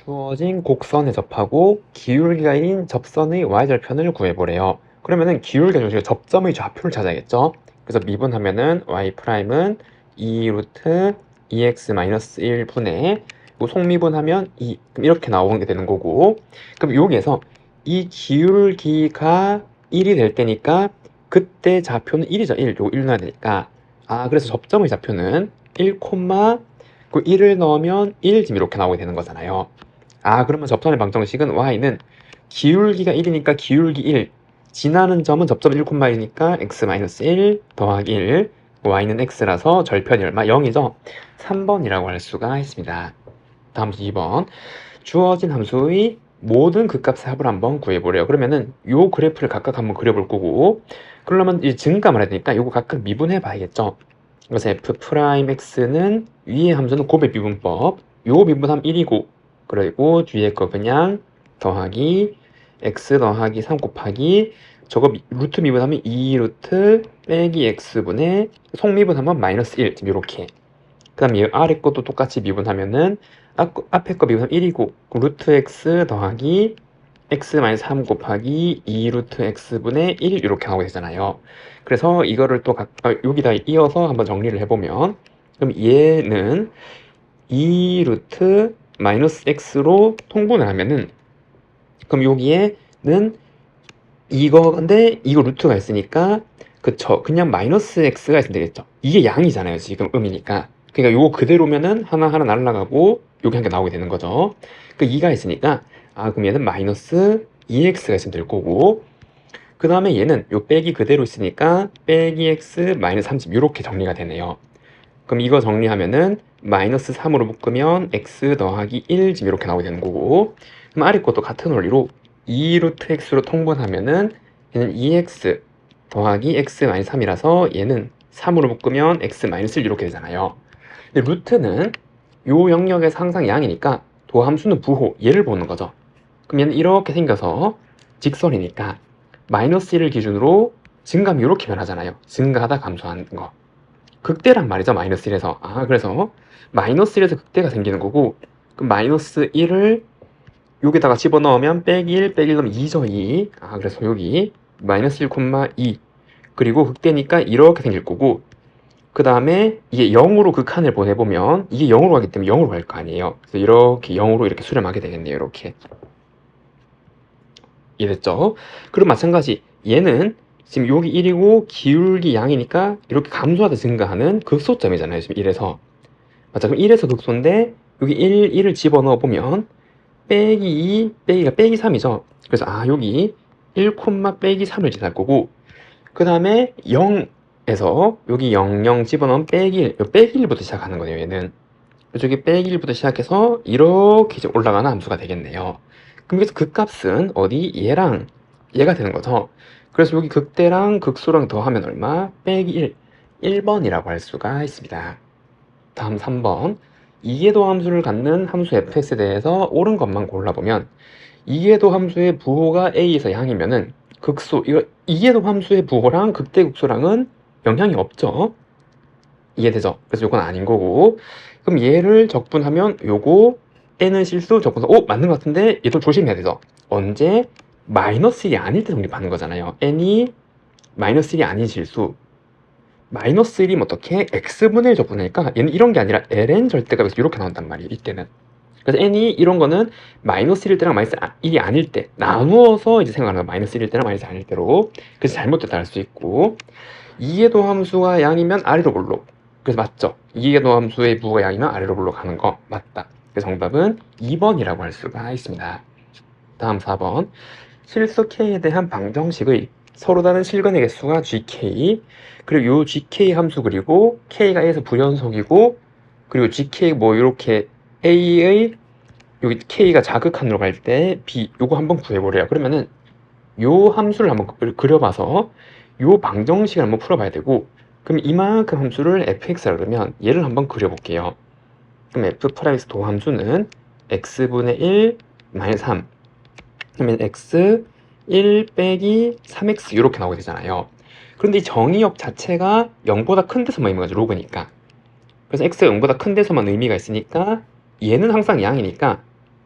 주어진 곡선에 접하고 기울기가 1인 접선의 y절편을 구해보래요. 그러면은 기울기가 중심의 접점의 좌표를 찾아야겠죠. 그래서 미분하면은 y'은 2 루트 2x-1 분의 속미분하면 2 그럼 이렇게 나오게 되는 거고, 그럼 여기에서 이 기울기가 1이 될 때니까 그때 좌표는 1이죠. 1. 요거 1 넣어야 되니까, 그래서 접점의 좌표는 1, 그 1을 넣으면 1 지금 이렇게 나오게 되는 거잖아요. 그러면 접선의 방정식은 y는 기울기가 1이니까 기울기 1, 지나는 점은 접점 1,1이니까 x-1 더하기 1, y는 x라서 절편이 얼마? 0이죠. 3번이라고 할 수가 있습니다. 다음 2번. 주어진 함수의 모든 극값의 합을 한번 구해보래요. 그러면은 요 그래프를 각각 한번 그려볼 거고, 그러려면 이 증감을 해야 되니까 요거 각각 미분해 봐야겠죠. 그래서 f'x는 위의 함수는 곱의 미분법, 요 미분하면 1이고, 그리고 뒤에 거 그냥 더하기 x 더하기 3 곱하기 저거 루트 미분하면 2 루트 빼기 x분의 속미분하면 마이너스 1 지금 요렇게. 그 다음에 아래 것도 똑같이 미분하면은 앞에 거 미분하면 1이고 루트 x 더하기 x-3 곱하기 2 루트 x분의 1 이렇게 나오게 되잖아요. 그래서 이거를 또 여기다 이어서 한번 정리를 해보면, 그럼 얘는 2 루트 마이너스 x로 통분을 하면은, 그럼 여기에는 이거인데 이거 루트가 있으니까 그쵸, 그냥 마이너스 x가 있으면 되겠죠. 이게 양이잖아요, 지금 음이니까. 그러니까 요거 그대로면은 하나하나 날라가고 여기 한 개 나오게 되는 거죠. 그 2가 있으니까 그럼 얘는 마이너스 2x가 있으면 될 거고, 그 다음에 얘는 요 빼기 그대로 있으니까 빼기 x 마이너스 30 이렇게 정리가 되네요. 그럼 이거 정리하면은 마이너스 3으로 묶으면 x 더하기 1 지금 이렇게 나오게 되는 거고, 그럼 아래 것도 같은 원리로 2 루트 x로 통분하면은 얘는 2x 더하기 x 마이너스 3이라서 얘는 3으로 묶으면 x 마이너스 1 이렇게 되잖아요. 근데 루트는 요 영역에서 항상 양이니까 도함수는 부호, 얘를 보는 거죠. 그럼 얘는 이렇게 생겨서 직선이니까 마이너스 1을 기준으로 증감이 이렇게 변하잖아요. 증가하다 감소하는 거. 극대란 말이죠. 마이너스 1에서. 그래서 마이너스 1에서 극대가 생기는 거고, 그럼 마이너스 1을 여기다가 집어넣으면 빼기 1, 빼기 1 넣으면 2죠. 2. 그래서 여기 마이너스 1,2. 그리고 극대니까 이렇게 생길 거고, 그 다음에 이게 0으로 극한을 보내보면 이게 0으로 가기 때문에 0으로 갈 거 아니에요. 그래서 이렇게 0으로 이렇게 수렴하게 되겠네요. 이렇게. 이해됐죠? 그럼 마찬가지 얘는 지금 여기 1이고 기울기 양이니까 이렇게 감소하다 증가하는 극소점이잖아요. 지금 1에서. 맞아. 그럼 1에서 극소인데 여기 1을 집어넣어 보면 빼기 2, 빼기가 빼기 3이죠. 그래서 여기 1, 빼기 3을 지날 거고, 그 다음에 0에서 여기 0, 0 집어넣으면 빼기 1, 빼기 1부터 시작하는 거네요. 얘는. 이쪽에 빼기 1부터 시작해서 이렇게 이제 올라가는 함수가 되겠네요. 그럼 여기서 극값은 어디? 얘랑 얘가 되는 거죠. 그래서 여기 극대랑 극소랑 더하면 얼마? 빼기 1. 1번이라고 할 수가 있습니다. 다음 3번. 이계도 함수를 갖는 함수 fx에 대해서 옳은 것만 골라보면, 이계도 함수의 부호가 a에서 양이면은 이계도 함수의 부호랑 극대 극소랑은 영향이 없죠. 이해되죠? 그래서 요건 아닌 거고, 그럼 얘를 적분하면 요거 n은 실수 적분서 맞는 것 같은데 얘도 조심해야 되죠. 언제? 마이너스 1이 아닐 때 성립하는 거잖아요. n이 마이너스 1이 아닌 실수. 마이너스 1이면 어떻게? x분의 1 적분하니까 얘는 이런 게 아니라 ln 절대값에서 이렇게 나온단 말이에요. 이때는. 그래서 n이 이런 거는 마이너스 1일 때랑 마이너스 1이 아닐 때 나누어서 이제 생각하는 거예요. 마이너스 1일 때랑 마이너스 아닐 때로. 그래서 잘못됐다 할 수 있고, 이계도 함수가 양이면 아래로 볼록. 그래서 맞죠? 이계도 함수의 부호가 양이면 아래로 볼록하는 거 맞다. 그래서 정답은 2번이라고 할 수가 있습니다. 다음 4번. 실수 k에 대한 방정식의 서로 다른 실근의 개수가 gk, 그리고 요 gk 함수, 그리고 k가 a에서 불연속이고, 그리고 gk 이렇게 a의 여기 k가 자극한으로 갈 때 b 요거 한번 구해보래요. 그러면은 요 함수를 한번 그려봐서 요 방정식을 한번 풀어봐야 되고, 그럼 이만큼 함수를 fx라 그러면 얘를 한번 그려볼게요. 그럼 f'에서 도함수는 x분의 1 마이너스 3, 그러면 x 1 빼기 3x 이렇게 나오게 되잖아요. 그런데 이 정의역 자체가 0보다 큰 데서만 의미가 죠. 로그니까. 그래서 x가 0보다 큰 데서만 의미가 있으니까 얘는 항상 양이니까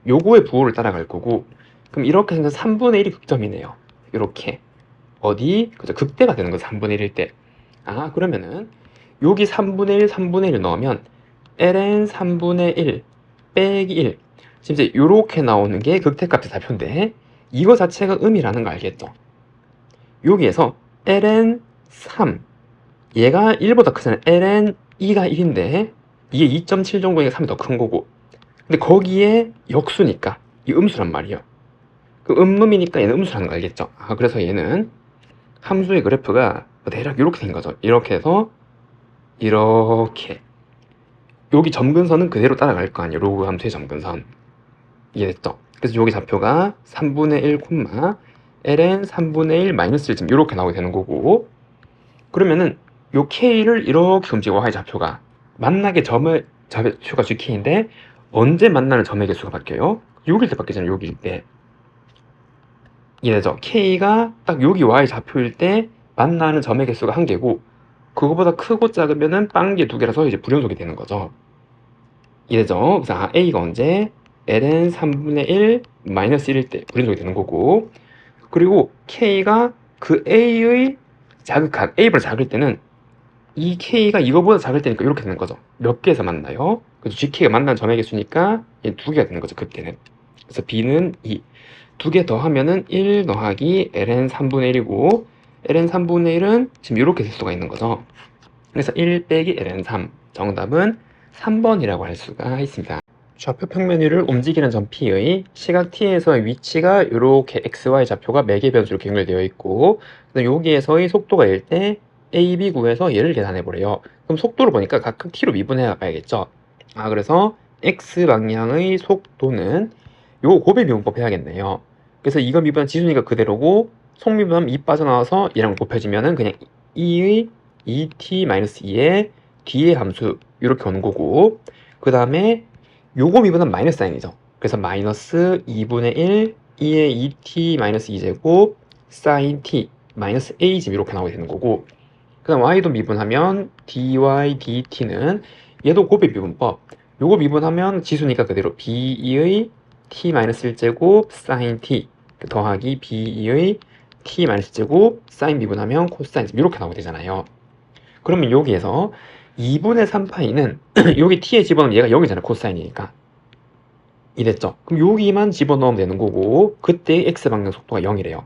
요거의 부호를 따라갈 거고, 그럼 이렇게 생겨서 3분의 1이 극점이네요. 이렇게 어디 그죠? 극대가 되는 거죠. 3분의 1일 때. 아, 그러면은 여기 3분의 1, 3분의 1을 넣으면 ln 3분의 1 빼기 1. 지금 이제 요렇게 나오는 게 극대값의 좌표인데 이거 자체가 음이라는 거 알겠죠? 여기에서 ln 3 얘가 1보다 크잖아요. ln 2가 1인데 이게 2.7정도니까 3이 더 큰 거고, 근데 거기에 역수니까 이 음수란 말이에요. 그 음음이니까 얘는 음수라는 거 알겠죠? 아, 그래서 얘는 함수의 그래프가 대략 이렇게 된 거죠. 이렇게 해서 이렇게 여기 점근선은 그대로 따라갈 거 아니에요. 로그 함수의 점근선. 이해됐죠? 그래서 여기 좌표가 3분의 1, ln 3분의 1 마이너스 1쯤 이렇게 나오게 되는 거고, 그러면은 요 k를 이렇게 움직이고 y 좌표가 만나게 점의 좌표가 gk인데 언제 만나는 점의 개수가 바뀌어요? 6일 때 바뀌잖아요. 6일 때. 이해되죠? k가 딱 여기 y 좌표일 때 만나는 점의 개수가 1개고 그거보다 크고 작으면은 빵개 2개라서 이제 불연속이 되는 거죠. 이해되죠? 그래서 a가 언제 ln 3분의 1 마이너스 1일 때 불연속이 되는 거고, 그리고 k가 그 a의 자극한 a보다 작을 때는 이 k가 이거보다 작을 때니까 이렇게 되는 거죠. 몇 개에서 만나요? 그래서 gk가 만나는 점의 개수니까 얘 2개가 되는 거죠. 그때는. 그래서 b는 2. 2개 더하면은 1 더하기 ln 3분의 1이고 ln 3분의 1은 지금 이렇게 될 수가 있는 거죠. 그래서 1 빼기 ln 3 정답은 3번이라고 할 수가 있습니다. 좌표 평면 위를 움직이는 점 P의 시각 T에서의 위치가 이렇게 XY 좌표가 매개 변수로 연결되어 있고, 여기에서의 속도가 일 때 A, B 구에서 얘를 계산해 보래요. 그럼 속도를 보니까 각각 T로 미분해 봐야겠죠. 아, 그래서 X 방향의 속도는 요 곱의 미분법 해야겠네요. 그래서 이거 미분한 지순이가 그대로고 속미분하면 2 빠져나와서 얘랑 곱해지면은 그냥 2의 2t-2의 뒤의 함수 이렇게 오는 거고, 그 다음에 요거 미분은 마이너스 사인이죠. 그래서 마이너스 2분의 1 2의 2t-2제곱 사인 t 마이너스 a제곱 이렇게 나오게 되는 거고, 그 다음 y도 미분하면 dy dt는 얘도 곱의 미분법. 요거 미분하면 지수니까 그대로 b2의 t-1제곱 사인 t 더하기 b2의 t-1제곱 사인 미분하면 코사인 이렇게 나오게 되잖아요. 그러면 여기에서 2분의 3파이는 여기 t에 집어넣으면 얘가 0이잖아요. 코사인이니까. 이랬죠. 그럼 여기만 집어넣으면 되는 거고 그때 x방향 속도가 0이래요.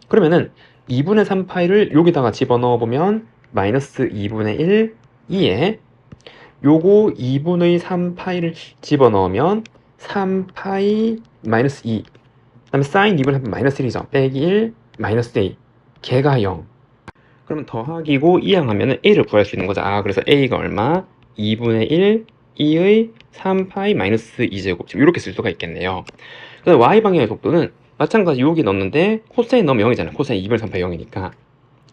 그러면은 2분의 3파이를 여기다가 집어넣어보면 마이너스 2분의 1 2에 요거 2분의 3파이를 집어넣으면 3파이 마이너스 2, 그 다음에 사인 2분의 3 마이너스 1이죠. 빼기 1 마이너스 a 걔가 0. 그러면 더하기고 이항하면 a를 구할 수 있는 거죠. 아, 그래서 a가 얼마? 2분의 1 2의 3파이 마이너스 2제곱 지금 이렇게 쓸 수가 있겠네요. 그래서 y방향의 속도는 마찬가지 여기 넣는데 코사인 넣으면 0이잖아요. 코사인 2분의 3파이 0이니까.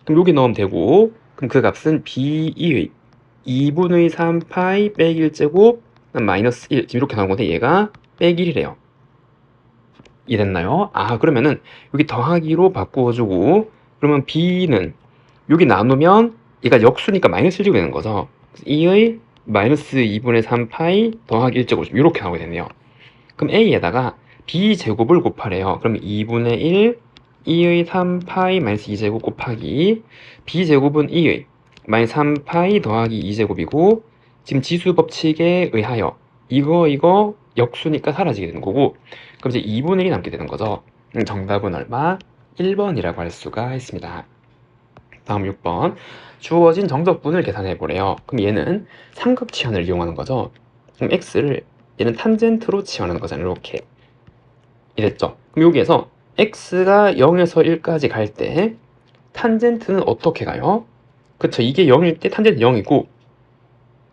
그럼 여기 넣으면 되고, 그럼 그 값은 b2의 2분의 3파이 빼기 1제곱 마이너스 1 지금 이렇게 나온 건데 얘가 빼기 1이래요. 이해됐나요? 아, 그러면은 여기 더하기로 바꾸어주고, 그러면 b는 여기 나누면 얘가 역수니까 마이너스 1제곱이 되는 거죠. 2의 마이너스 2분의 3파이 더하기 1제곱 이렇게 나오게 되네요. 그럼 a에다가 b제곱을 곱하래요. 그럼 2분의 1 2의 3파이 마이너스 2제곱 곱하기 b제곱은 2의 마이너스 3파이 더하기 2제곱이고 지금 지수 법칙에 의하여 이거 역수니까 사라지게 되는 거고, 그럼 이제 2분의 1이 남게 되는 거죠. 정답은 얼마? 1번이라고 할 수가 있습니다. 다음 6번. 주어진 정적분을 계산해 보래요. 그럼 얘는 삼각 치환을 이용하는 거죠. 그럼 x를 얘는 탄젠트로 치환하는 거잖아요. 이렇게. 이랬죠. 그럼 여기에서 x가 0에서 1까지 갈 때 탄젠트는 어떻게 가요? 그쵸. 이게 0일 때 탄젠트 0이고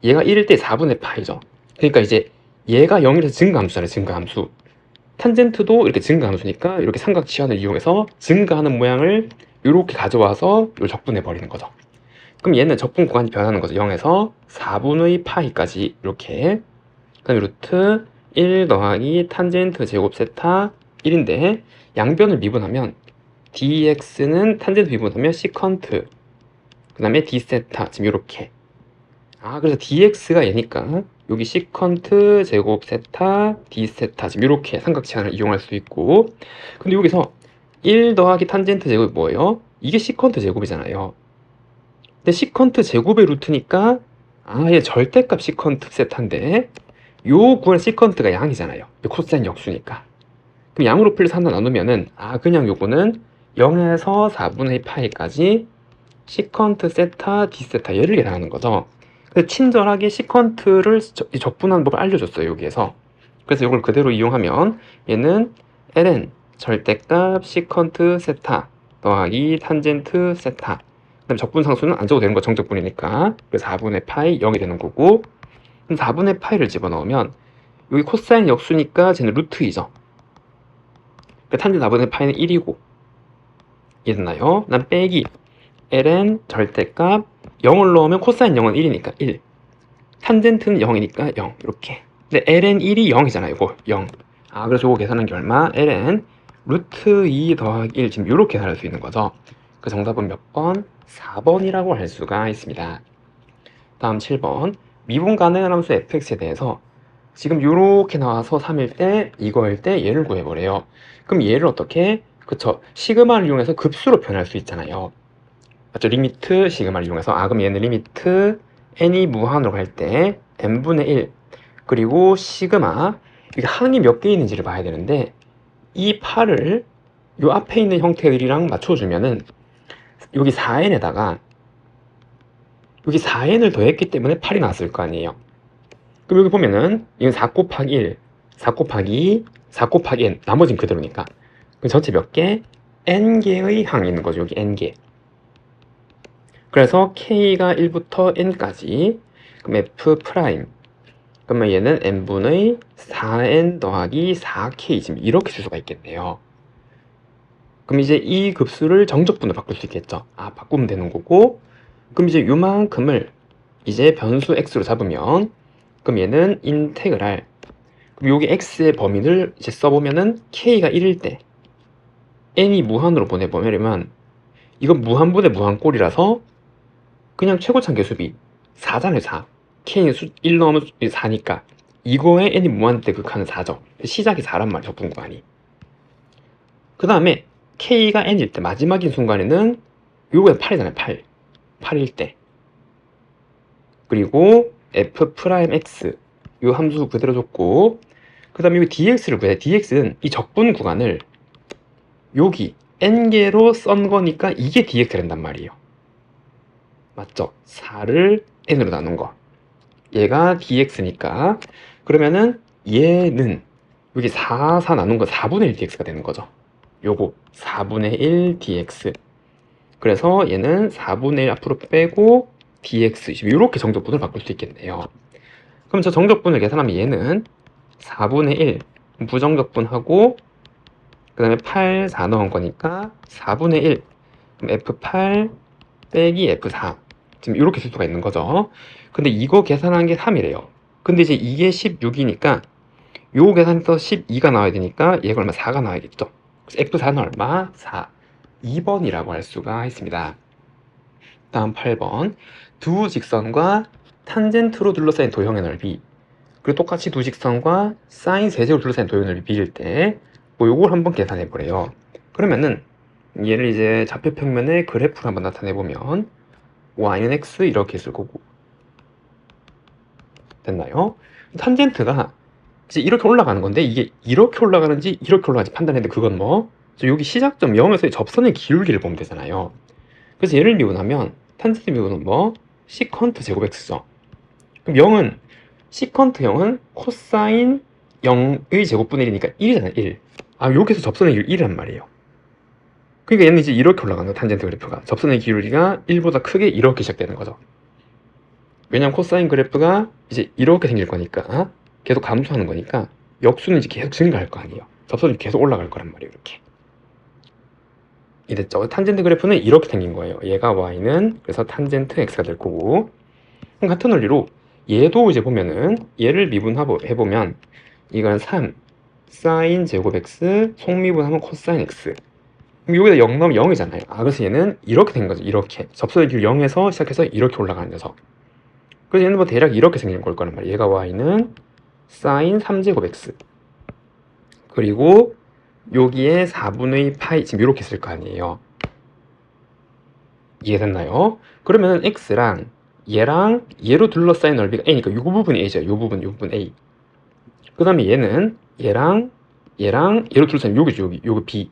얘가 1일 때 4분의 파이죠. 그러니까 이제 얘가 0이라서 증가함수잖아요. 증가함수. 탄젠트도 이렇게 증가함수니까 이렇게 삼각 치환을 이용해서 증가하는 모양을 이렇게 가져와서 이걸 적분해 버리는 거죠. 그럼 얘는 적분 구간이 변하는 거죠. 0에서 4분의 파이까지 이렇게. 그다음 루트 1 더하기 탄젠트 제곱 세타 1인데 양변을 미분하면 dx는 탄젠트 미분하면 시컨트 그 다음에 d 세타 지금 이렇게. 아, 그래서 dx가 얘니까 여기 시컨트 제곱 세타 d 세타 지금 이렇게 삼각형을 이용할 수 있고, 근데 여기서 1 더하기 탄젠트 제곱이 뭐예요? 이게 시컨트 제곱이잖아요. 근데 시컨트 제곱의 루트니까 얘 절대값 시컨트 세타인데 요 구한 시컨트가 양이잖아요. 코사인 역수니까. 그럼 양으로 풀려서 하나 나누면은 그냥 요거는 0에서 4분의 파이까지 시컨트 세타 d 세타 얘를 계산하는 거죠. 근데 친절하게 시컨트를 적분하는 법을 알려줬어요, 여기에서. 그래서 이걸 그대로 이용하면 얘는 ln 절대값 시컨트 세타 더하기 탄젠트 세타, 그다음 적분상수는 안 적어도 되는 거, 정적분이니까. 그래서 4분의 파이 0이 되는 거고, 그럼 4분의 파이를 집어넣으면 여기 코사인 역수니까 쟤는 루트이죠. 그러니까 탄젠트 4분의 파이는 1이고, 이해됐나요? 난 빼기 ln 절대값 0을 넣으면 코사인 0은 1이니까 1, 탄젠트는 0이니까 0, 이렇게. 근데 ln 1이 0이잖아요, 이거 0. 그래서 이거 계산한 게 얼마? ln 루트 2 더하기 1, 지금 이렇게 계산할 수 있는 거죠. 그 정답은 몇 번? 4번이라고 할 수가 있습니다. 다음 7번. 미분 가능한 함수 fx에 대해서 지금 이렇게 나와서 3일 때, 이거일 때 얘를 구해보래요. 그럼 얘를 어떻게? 그쵸, 시그마를 이용해서 급수로 표현할 수 있잖아요. 맞죠? 리미트 시그마를 이용해서. 그럼 얘는 리미트 n이 무한으로 갈 때 n분의 1 그리고 시그마, 이게 항이 몇 개 있는지를 봐야 되는데 이 8을 요 앞에 있는 형태들이랑 맞춰주면은 여기 4n에다가 여기 4n을 더했기 때문에 8이 나왔을 거 아니에요. 그럼 여기 보면은 이건 4 곱하기 1, 4 곱하기 2, 4 곱하기 n, 나머지는 그대로니까. 그럼 전체 몇 개? n개의 항이 있는 거죠. 여기 n개. 그래서 k가 1부터 n까지. 그럼 f 프라임, 그러면 얘는 n분의 4n 더하기 4k, 지금 이렇게 쓸 수가 있겠네요. 그럼 이제 이 급수를 정적분으로 바꿀 수 있겠죠. 바꾸면 되는 거고, 그럼 이제 요만큼을 이제 변수 x로 잡으면, 그럼 얘는 인테그랄, 그럼 여기 x의 범위를 이제 써보면은 k가 1일 때 n이 무한으로 보내보면 이건 무한분의 무한꼴이라서 그냥 최고참 개수비 4잖아요. 4. k는 1 넣으면 4니까 이거에 n이 무한 때 극하는 4죠. 시작이 4란 말이죠, 적분 구간이. 그 다음에 k가 n일 때 마지막인 순간에는 요거는 8이잖아요. 8일 때. 그리고 f 프라임 x 요 함수 그대로 줬고, 그 다음에 여기 dx를 구해. dx는 이 적분 구간을 여기 n개로 썬 거니까 이게 dx가 된단 말이에요. 맞죠? 4를 n으로 나눈 거. 얘가 dx니까 그러면은 얘는 여기 4 나눈 거 4분의 1 dx가 되는 거죠. 요거 4분의 1 dx. 그래서 얘는 4분의 1 앞으로 빼고 dx, 이렇게 정적분을 바꿀 수 있겠네요. 그럼 저 정적분을 계산하면 얘는 4분의 1 부정적분하고 그 다음에 8, 4 넣은 거니까 4분의 1, 그럼 f8 빼기 f4, 지금 이렇게 쓸 수가 있는 거죠. 근데 이거 계산한 게 3이래요. 근데 이제 이게 16이니까 요 계산해서 12가 나와야 되니까 얘가 얼마? 4가 나와야겠죠. 그래서 f4는 얼마? 4. 2번이라고 할 수가 있습니다. 다음 8번. 두 직선과 탄젠트로 둘러싸인 도형의 넓이, 그리고 똑같이 두 직선과 사인 세제로 둘러싸인 도형의 넓이 비일 때 요걸 한번 계산해 보래요. 그러면은 얘를 이제 좌표 평면의 그래프를 한번 나타내 보면 y는 x 이렇게 쓸 거고, 됐나요? 탄젠트가 이제 이렇게 올라가는 건데 이게 이렇게 올라가는지 이렇게 올라가는지 판단했는데 그건 뭐? 여기 시작점 0에서의 접선의 기울기를 보면 되잖아요. 그래서 얘를 미분하면 탄젠트 미분은 뭐? 시컨트 제곱 x죠. 그럼 0은 시컨트 0은 코사인 0의 제곱분의 1이니까 1이잖아요. 1. 여기서 접선의 기울기 1이란 말이에요. 그러니까 얘는 이제 이렇게 올라가는 거예요. 탄젠트 그래프가 접선의 기울기가 1보다 크게 이렇게 시작되는 거죠. 왜냐면 코사인 그래프가 이제 이렇게 생길 거니까, 계속 감소하는 거니까 역수는 이제 계속 증가할 거 아니에요. 접선이 계속 올라갈 거란 말이에요. 이렇게. 이랬죠. 탄젠트 그래프는 이렇게 생긴 거예요. 얘가 y는 그래서 탄젠트 x가 될 거고, 그럼 같은 원리로 얘도 이제 보면은 얘를 미분해보면 이건 3 사인 제곱 x 속미분하면 코사인 x. 그럼 여기다 0 넣으면 0이잖아요. 그래서 얘는 이렇게 된 거죠. 이렇게 접선의 길 0에서 시작해서 이렇게 올라가는 녀석. 그래서 얘는 뭐 대략 이렇게 생긴 걸 거란 말이에요. 얘가 y는 sin 3제곱 x 그리고 여기에 4분의 파이 지금 이렇게 쓸 거 아니에요. 이해됐나요? 그러면 x랑 얘랑 얘로 둘러싸인 넓이가 a니까 이 부분이 a죠. 이 부분 a. 그 다음에 얘는 얘랑 얘로 둘러싸인 여기죠. 여기 b.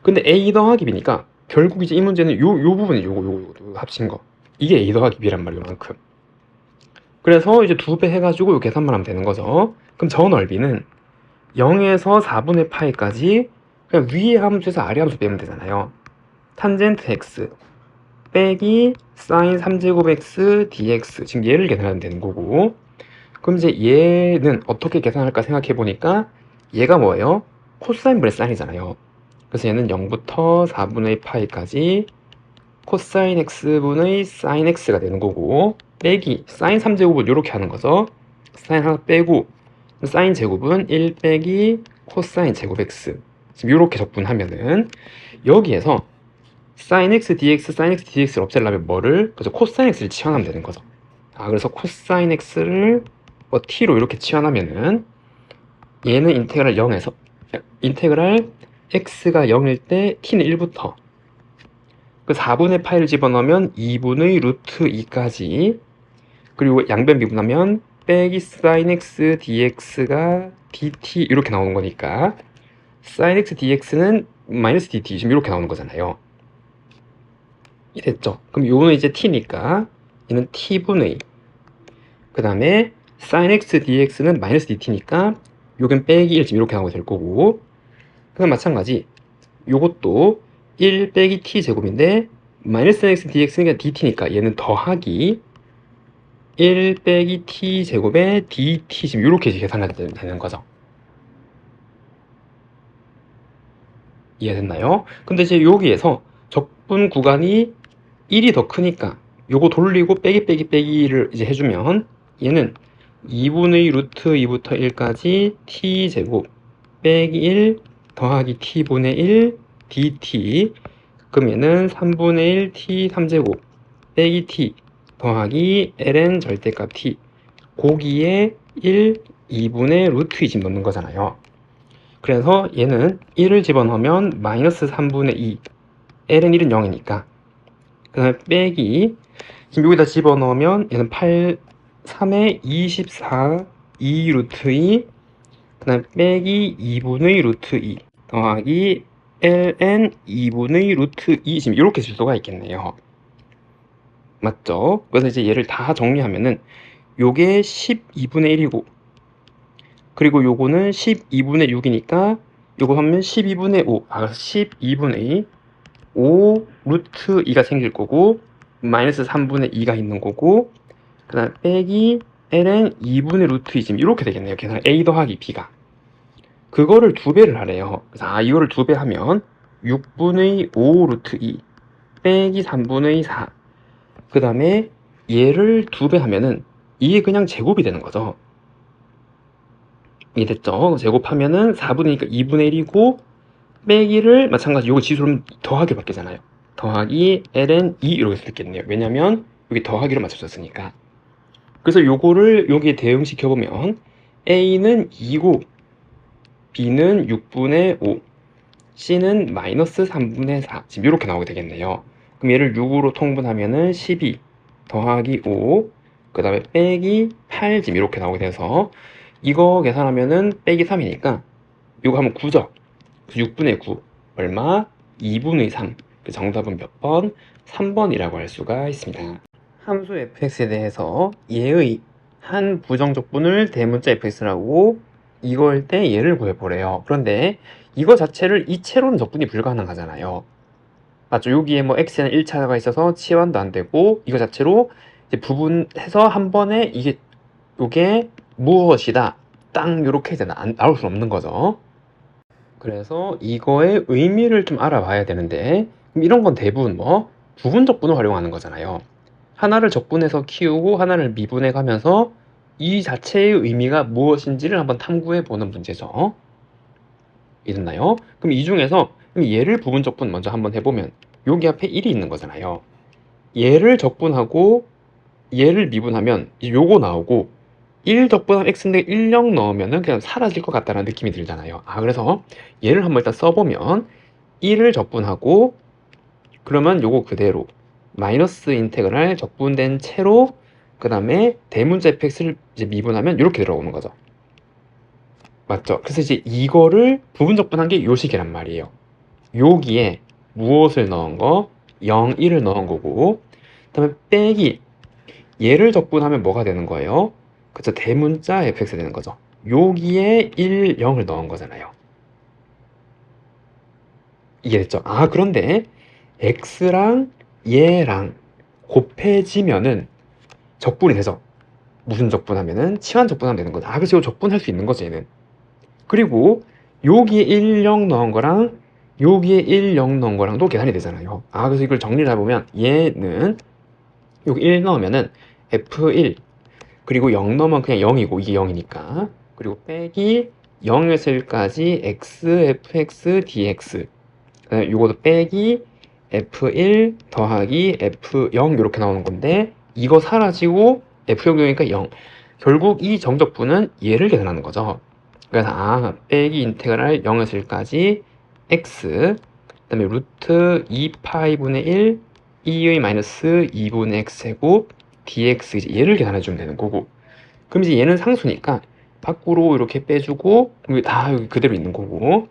근데 a 더하기 b니까 결국 이제 이 문제는 요 부분이 요거 합친 거. 이게 a 더하기 b란 말이에요. 만큼. 그래서 이제 2배 해가지고 요 계산만 하면 되는 거죠. 그럼 저 넓이는 0에서 4분의 파이까지 그냥 위에 함수에서 아래 함수 빼면 되잖아요. 탄젠트 x 빼기 사인 3제곱 x dx 지금 얘를 계산하면 되는 거고 그럼 이제 얘는 어떻게 계산할까 생각해 보니까 얘가 뭐예요? 코사인 분의 사인이잖아요. 그래서 얘는 0부터 4분의 파이까지 코사인 x분의 사인 x가 되는 거고 빼기 사인 3제곱은 이렇게 하는 거죠. 사인 하나 빼고 사인 제곱은 1 빼기 코사인 제곱 x 지금 이렇게 적분하면은 여기에서 sin x dx, sin x dx를 없애려면 뭐를? 그래서 코사인 x를 치환하면 되는 거죠. 그래서 코사인 x를 뭐 t로 이렇게 치환하면은 얘는 인테그랄 0에서 인테그랄 x가 0일 때 t는 1부터 그 4분의 파이를 집어넣으면 2분의 루트 2까지 그리고 양변 미분하면 빼기 sin x dx가 dt 이렇게 나오는 거니까 sin x dx는 마이너스 dt 지금 이렇게 나오는 거잖아요. 됐죠? 그럼 요는 이제 t니까 얘는 t분의 그 다음에 sin x dx는 마이너스 dt니까 요건 빼기 1 지금 이렇게 나오게 될 거고 그럼 마찬가지 요것도 1 빼기 t 제곱인데 마이너스 x dx는 dt니까 얘는 더하기 1 빼기 t 제곱에 dt 지금 이렇게 계산하게 되는 거죠. 이해됐나요? 근데 이제 여기에서 적분 구간이 1이 더 크니까 요거 돌리고 빼기를 이제 해주면 얘는 2분의 루트 2부터 1까지 t 제곱 빼기 1 더하기 t분의 1 dt 그럼 얘는 3분의 1 t 3제곱 빼기 t 더하기 ln 절대값 t 고기에 1 2분의 루트 2 지금 넣는 거잖아요. 그래서 얘는 1을 집어넣으면 마이너스 3분의 2 ln 1은 0이니까 그 다음에 빼기 지금 여기다 집어넣으면 얘는 8 3에 24 2 루트 2 그 다음에 빼기 2분의 루트 2 더하기 ln 2분의 루트 2 지금 이렇게 쓸 수가 있겠네요. 맞죠? 그래서 이제 얘를 다 정리하면은 요게 12분의 1이고 그리고 요거는 12분의 6이니까 요거 하면 12분의 5 그래서 12분의 5 루트 2가 생길 거고 마이너스 3분의 2가 있는 거고 그 다음 빼기 ln 2분의 루트 2 지금 이렇게 되겠네요. 계산 a 더하기 b가 그거를 2배를 하래요. 그래서 이거를 2배 하면 6분의 5 루트 2 빼기 3분의 4 그 다음에 얘를 2배 하면은 이게 그냥 제곱이 되는 거죠. 이해됐죠? 제곱하면은 4분의니까 2분의 1이고 빼기를 마찬가지 요거 지수로 더하기 바뀌잖아요. 더하기 ln 2 이렇게 쓸겠네요. 왜냐면 여기 더하기로 맞춰졌으니까. 그래서 요거를 여기에 대응시켜보면 a는 2고 b는 6분의 5 c는 마이너스 3분의 4 지금 이렇게 나오게 되겠네요. 그럼 얘를 6으로 통분하면은 12 더하기 5 그 다음에 빼기 8 지금 이렇게 나오게 돼서 이거 계산하면은 빼기 3이니까 이거 하면 9죠. 6분의 9 얼마? 2분의 3 그 정답은 몇 번? 3번이라고 할 수가 있습니다. 함수 fx에 대해서 얘의 한 부정적분을 대문자 fx라고 이거일 때 얘를 구해보래요. 그런데 이거 자체를 이체로는 적분이 불가능하잖아요. 맞죠? 여기에 뭐 x에는 1차가 있어서 치환도 안 되고 이거 자체로 이제 부분해서 한 번에 이게 요게 무엇이다 땅 요렇게 이제 나올 수 없는 거죠. 그래서 이거의 의미를 좀 알아봐야 되는데 이런 건 대부분 뭐 부분 적분을 활용하는 거잖아요. 하나를 적분해서 키우고 하나를 미분해 가면서 이 자체의 의미가 무엇인지를 한번 탐구해 보는 문제죠. 이해됐나요? 그럼 이 중에서 얘를 부분 적분 먼저 한번 해보면 여기 앞에 1이 있는 거잖아요. 얘를 적분하고 얘를 미분하면 요거 나오고 1 적분하면 x인데 1, 0 넣으면은 그냥 사라질 것 같다는 느낌이 들잖아요. 그래서 얘를 한번 일단 써보면 1을 적분하고 그러면 요거 그대로 마이너스 인테그랄 적분된 채로 그 다음에 대문자 fx를 이제 미분하면 이렇게 들어오는 거죠. 맞죠? 그래서 이제 이거를 부분 적분한 게 요식이란 말이에요. 여기에 무엇을 넣은 거? 0, 1을 넣은 거고 그 다음에 빼기 얘를 적분하면 뭐가 되는 거예요? 그쵸? 대문자 fx 되는 거죠. 여기에 1, 0을 넣은 거잖아요. 이해됐죠? 그런데 x랑 얘랑 곱해지면은 적분이 되죠. 무슨 적분하면은 치환 적분하면 되는 거죠. 그래서 이거 적분할 수 있는 거지 얘는. 그리고 여기에 1, 0 넣은 거랑 여기에 1, 0 넣은 거랑도 계산이 되잖아요. 그래서 이걸 정리를 해보면 얘는 여기 1 넣으면은 f1 그리고 0 넣으면 그냥 0이고 이게 0이니까 그리고 빼기 0에서 1까지 x, fx, dx 요것도 빼기 f1 더하기 f0 이렇게 나오는 건데 이거 사라지고 f0이니까 0 결국 이 정적분은 얘를 계산하는 거죠. 그래서 빼기 인테그랄 0에서 1까지 x 그 다음에 루트 2파이분의 1 2의 마이너스 2분의 x제곱 dx 이제 얘를 계산해 주면 되는 거고 그럼 이제 얘는 상수니까 밖으로 이렇게 빼주고 여기 다 여기 그대로 있는 거고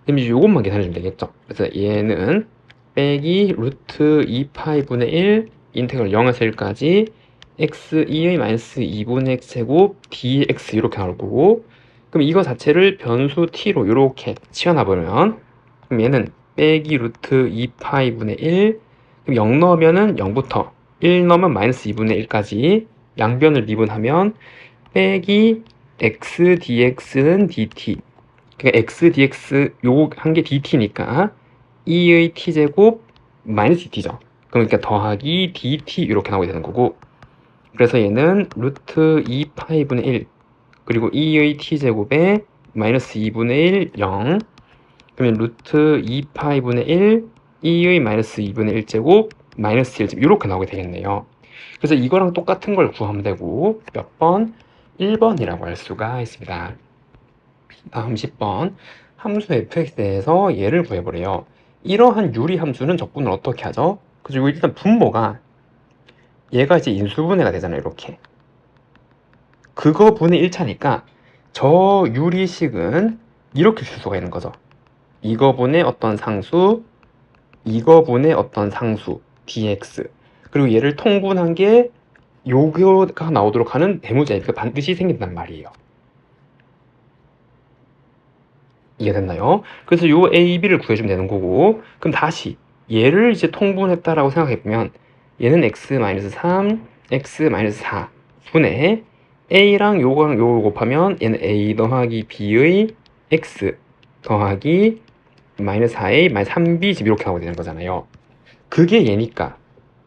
그럼 이제 요것만 계산해 주면 되겠죠. 그래서 얘는 빼기 루트 2파이분의 1 인테그랄 0에서 1까지 x 2의 마이너스 2분의 x제곱 dx 이렇게 나올 거고 그럼 이거 자체를 변수 t로 이렇게 치환해보면 그럼 얘는 빼기 루트 2파이분의 1 그럼 0 넣으면은 0부터 1 넣으면 마이너스 2분의 1까지 양변을 미분하면 빼기 x dx는 dt 그러니까 x dx 요거 한 게 dt니까 2의 t제곱 마이너스 dt죠. 그러니까 더하기 dt 이렇게 나오게 되는 거고 그래서 얘는 루트 2파이분의 1 그리고 2의 t제곱에 마이너스 2분의 1 0 그러면 루트 2파이분의 1 2의 마이너스 2분의 1제곱 마이너스 1제곱 이렇게 나오게 되겠네요. 그래서 이거랑 똑같은 걸 구하면 되고 몇 번? 1번이라고 할 수가 있습니다. 다음 10번 함수 fx에 대해서 얘를 구해보래요. 이러한 유리 함수는 적분을 어떻게 하죠? 그리고 일단 분모가 얘가 이제 인수분해가 되잖아요. 이렇게 그거 분의 1차니까 저 유리식은 이렇게 쓸 수가 있는 거죠. 이거 분의 어떤 상수 이거 분의 어떤 상수 dx 그리고 얘를 통분한 게 요거가 나오도록 하는 대문자니까 반드시 생긴단 말이에요. 이해됐나요? 그래서 요 a, b를 구해주면 되는 거고 그럼 다시 얘를 이제 통분했다라고 생각해보면 얘는 x-3, x-4 분의 a랑 요거랑 요거 곱하면 얘는 a 더하기 b의 x 더하기 마이너스 4a 마이너스 3b 집 이렇게 나오게 되는 거잖아요. 그게 얘니까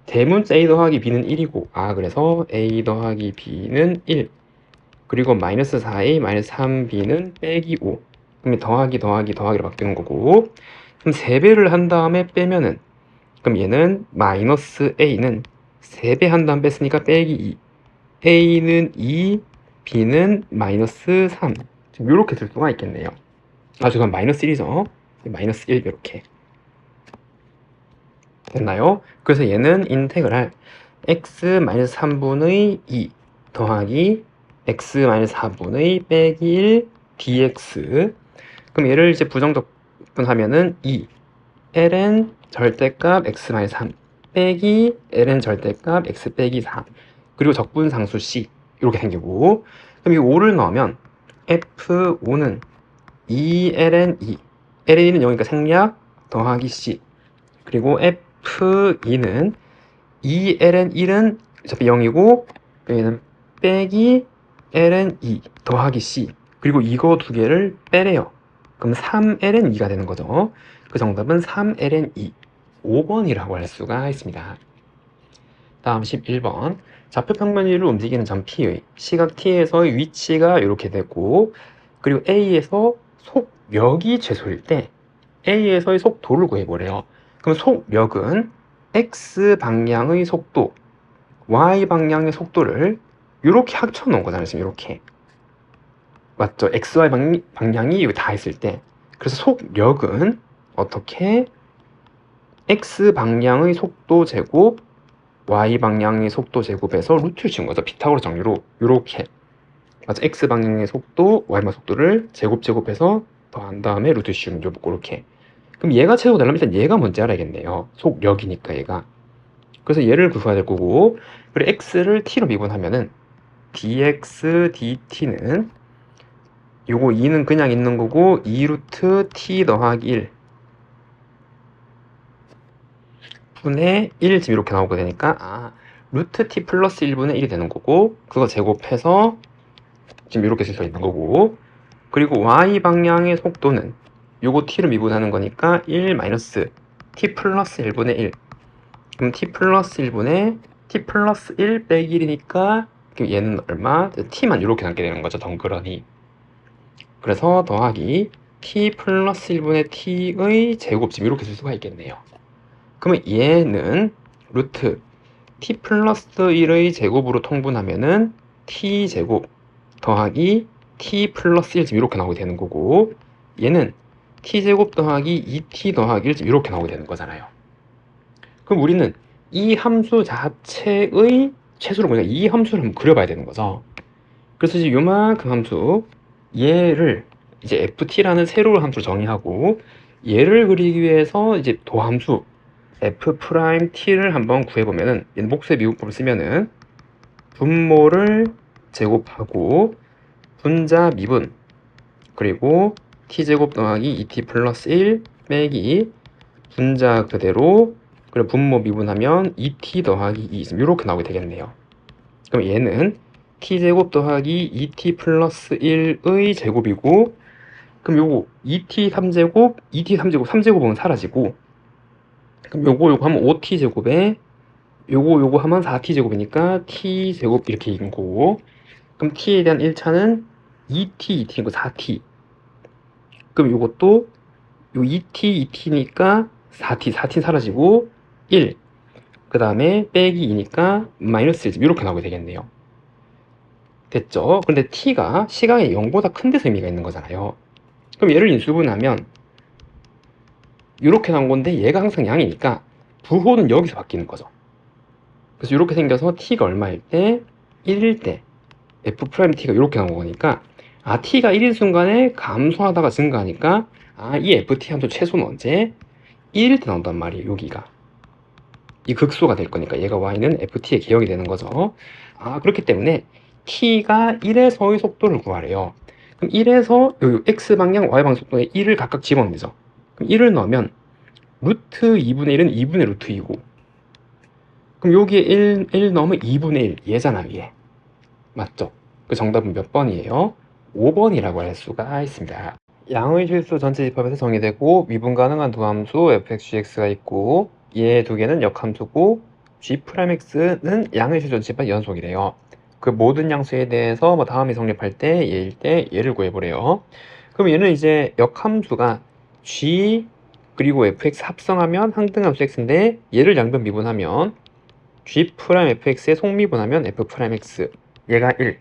대문자 a 더하기 b는 1이고 그래서 a 더하기 b는 1 그리고 마이너스 4a 마이너스 3b는 빼기 5 그럼 더하기로 바뀌는 거고 그럼 3배를 한 다음에 빼면은 그럼 얘는 마이너스 a는 3배 한 다음 뺐으니까 빼기 2 a는 2 b는 마이너스 3 지금 이렇게 쓸 수가 있겠네요. 죄송합니다. 마이너스 1이죠. 마이너스 1 이렇게 됐나요? 그래서 얘는 인테그랄 x-3분의 2 더하기 x-4분의 빼기 1 dx 그럼 얘를 이제 부정적분하면은 2 ln 절대값 x-3 빼기 ln 절대값 x 빼기 4 그리고 적분상수 c 이렇게 생기고 그럼 이 5를 넣으면 f5는 2ln 2 ln은 0이니까 생략 더하기 c 그리고 f2는 2ln 1은 어차피 0이고 얘는 빼기 ln 2 더하기 c 그리고 이거 두 개를 빼래요. 그럼 3ln 2가 되는 거죠. 그 정답은 3ln 2 5번이라고 할 수가 있습니다. 다음 11번 좌표 평면 위를 움직이는 점 P의 시각 T에서의 위치가 이렇게 되고 그리고 A에서 속력이 최소일 때 A에서의 속도를 구해보래요. 그럼 속력은 X 방향의 속도 y 방향의 속도를 이렇게 합쳐 놓은 거잖아요. 지금 이렇게. 맞죠? xy 방향이 여기 다 있을 때. 그래서 속력은 어떻게 x 방향의 속도 제곱 y 방향의 속도 제곱에서 루트를 지은 거죠. 피타고라스 정리로 이렇게. 맞아, x 방향의 속도, y 방향 속도를 제곱해서 더한 다음에 루트 씌우는 거 이렇게. 그럼 얘가 채우고 되려면 일단 얘가 뭔지 알아야겠네요. 속력이니까 얘가. 그래서 얘를 구해야 될 거고, 그리고 x를 t로 미분하면은 dx dt는 요거 2는 그냥 있는 거고 2루트 t 더하기 1 분의 1 지금 이렇게 나오게 되니까 루트 t 플러스 1분의 1이 되는 거고, 그거 제곱해서 지금 이렇게 쓸 수 있는 거고, 그리고 y 방향의 속도는 요거 t로 미분하는 거니까 1 마이너스 t 플러스 1분의 1. 그럼 t 플러스 1분의 t 플러스 1 빼기 1이니까 얘는 얼마? t만 이렇게 남게 되는 거죠, 덩그러니. 그래서 더하기 t 플러스 1분의 t의 제곱, 지금 이렇게 쓸 수가 있겠네요. 그러면 얘는 루트 t 플러스 1의 제곱으로 통분하면은 t 제곱 더하기 t 플러스 1 지금 이렇게 나오게 되는 거고, 얘는 t 제곱 더하기 2t 더하기 1 지금 이렇게 나오게 되는 거잖아요. 그럼 우리는 이 함수 자체의 최소를 보니까 이 함수를 한번 그려봐야 되는 거죠. 그래서 이제 요만큼 함수, 얘를 이제 ft라는 새로운 함수를 정의하고, 얘를 그리기 위해서 이제 도함수 f't를 한번 구해보면은, 얘는 목수의 미분법을 쓰면은 분모를 제곱하고 분자 미분, 그리고 t제곱 더하기 2t 플러스 1 빼기 분자 그대로, 그리고 분모 미분하면 2t 더하기 2 이렇게 나오게 되겠네요. 그럼 얘는 t제곱 더하기 2t 플러스 1의 제곱이고, 그럼 요거 2t 3제곱, 2t 3제곱, 3제곱은 사라지고, 그럼 요거 하면 5t 제곱에 요거 하면 4t 제곱이니까 t 제곱 이렇게 있는 거고, 그럼 t에 대한 1차는 2t, 2t니까 4t. 그럼 요것도 요 2t, 2t니까 4t 사라지고 1. 그 다음에 빼기 2니까 마이너스 1 이렇게 나오게 되겠네요. 됐죠? 근데 t가 시간이 0보다 큰 데서 의미가 있는 거잖아요. 그럼 얘를 인수분하면 이렇게 나온 건데 얘가 항상 양이니까 부호는 여기서 바뀌는 거죠. 그래서 이렇게 생겨서 t가 얼마일 때? 1일 때 f't가 이렇게 나온 거니까, t가 1인 순간에 감소하다가 증가하니까 이 ft 함수 최소는 언제? 1일 때 나온단 말이에요. 여기가 이 극소가 될 거니까 얘가 y는 ft의 개역이 되는 거죠. 그렇기 때문에 t가 1에서의 속도를 구하래요. 그럼 1에서 x방향, y방향 속도에 1을 각각 집어넣으면 되죠. 그럼 1을 넣으면 루트 2분의 1은 2분의 루트 2고, 그럼 여기에 1 넣으면 2분의 1 얘잖아요, 얘. 맞죠? 그 정답은 몇 번이에요? 5번이라고 할 수가 있습니다. 양의 실수 전체 집합에서 정의되고 미분 가능한 두 함수 fx, gx가 있고, 얘 두 개는 역함수고 g'x는 양의 실수 전체 집합 연속이래요. 그 모든 양수에 대해서 다음에 성립할 때 얘일 때 얘를 구해보래요. 그럼 얘는 이제 역함수가 g 그리고 fx 합성하면 항등함수 x인데, 얘를 양변 미분하면 g'fx에 속미분하면 f'x, 얘가 1.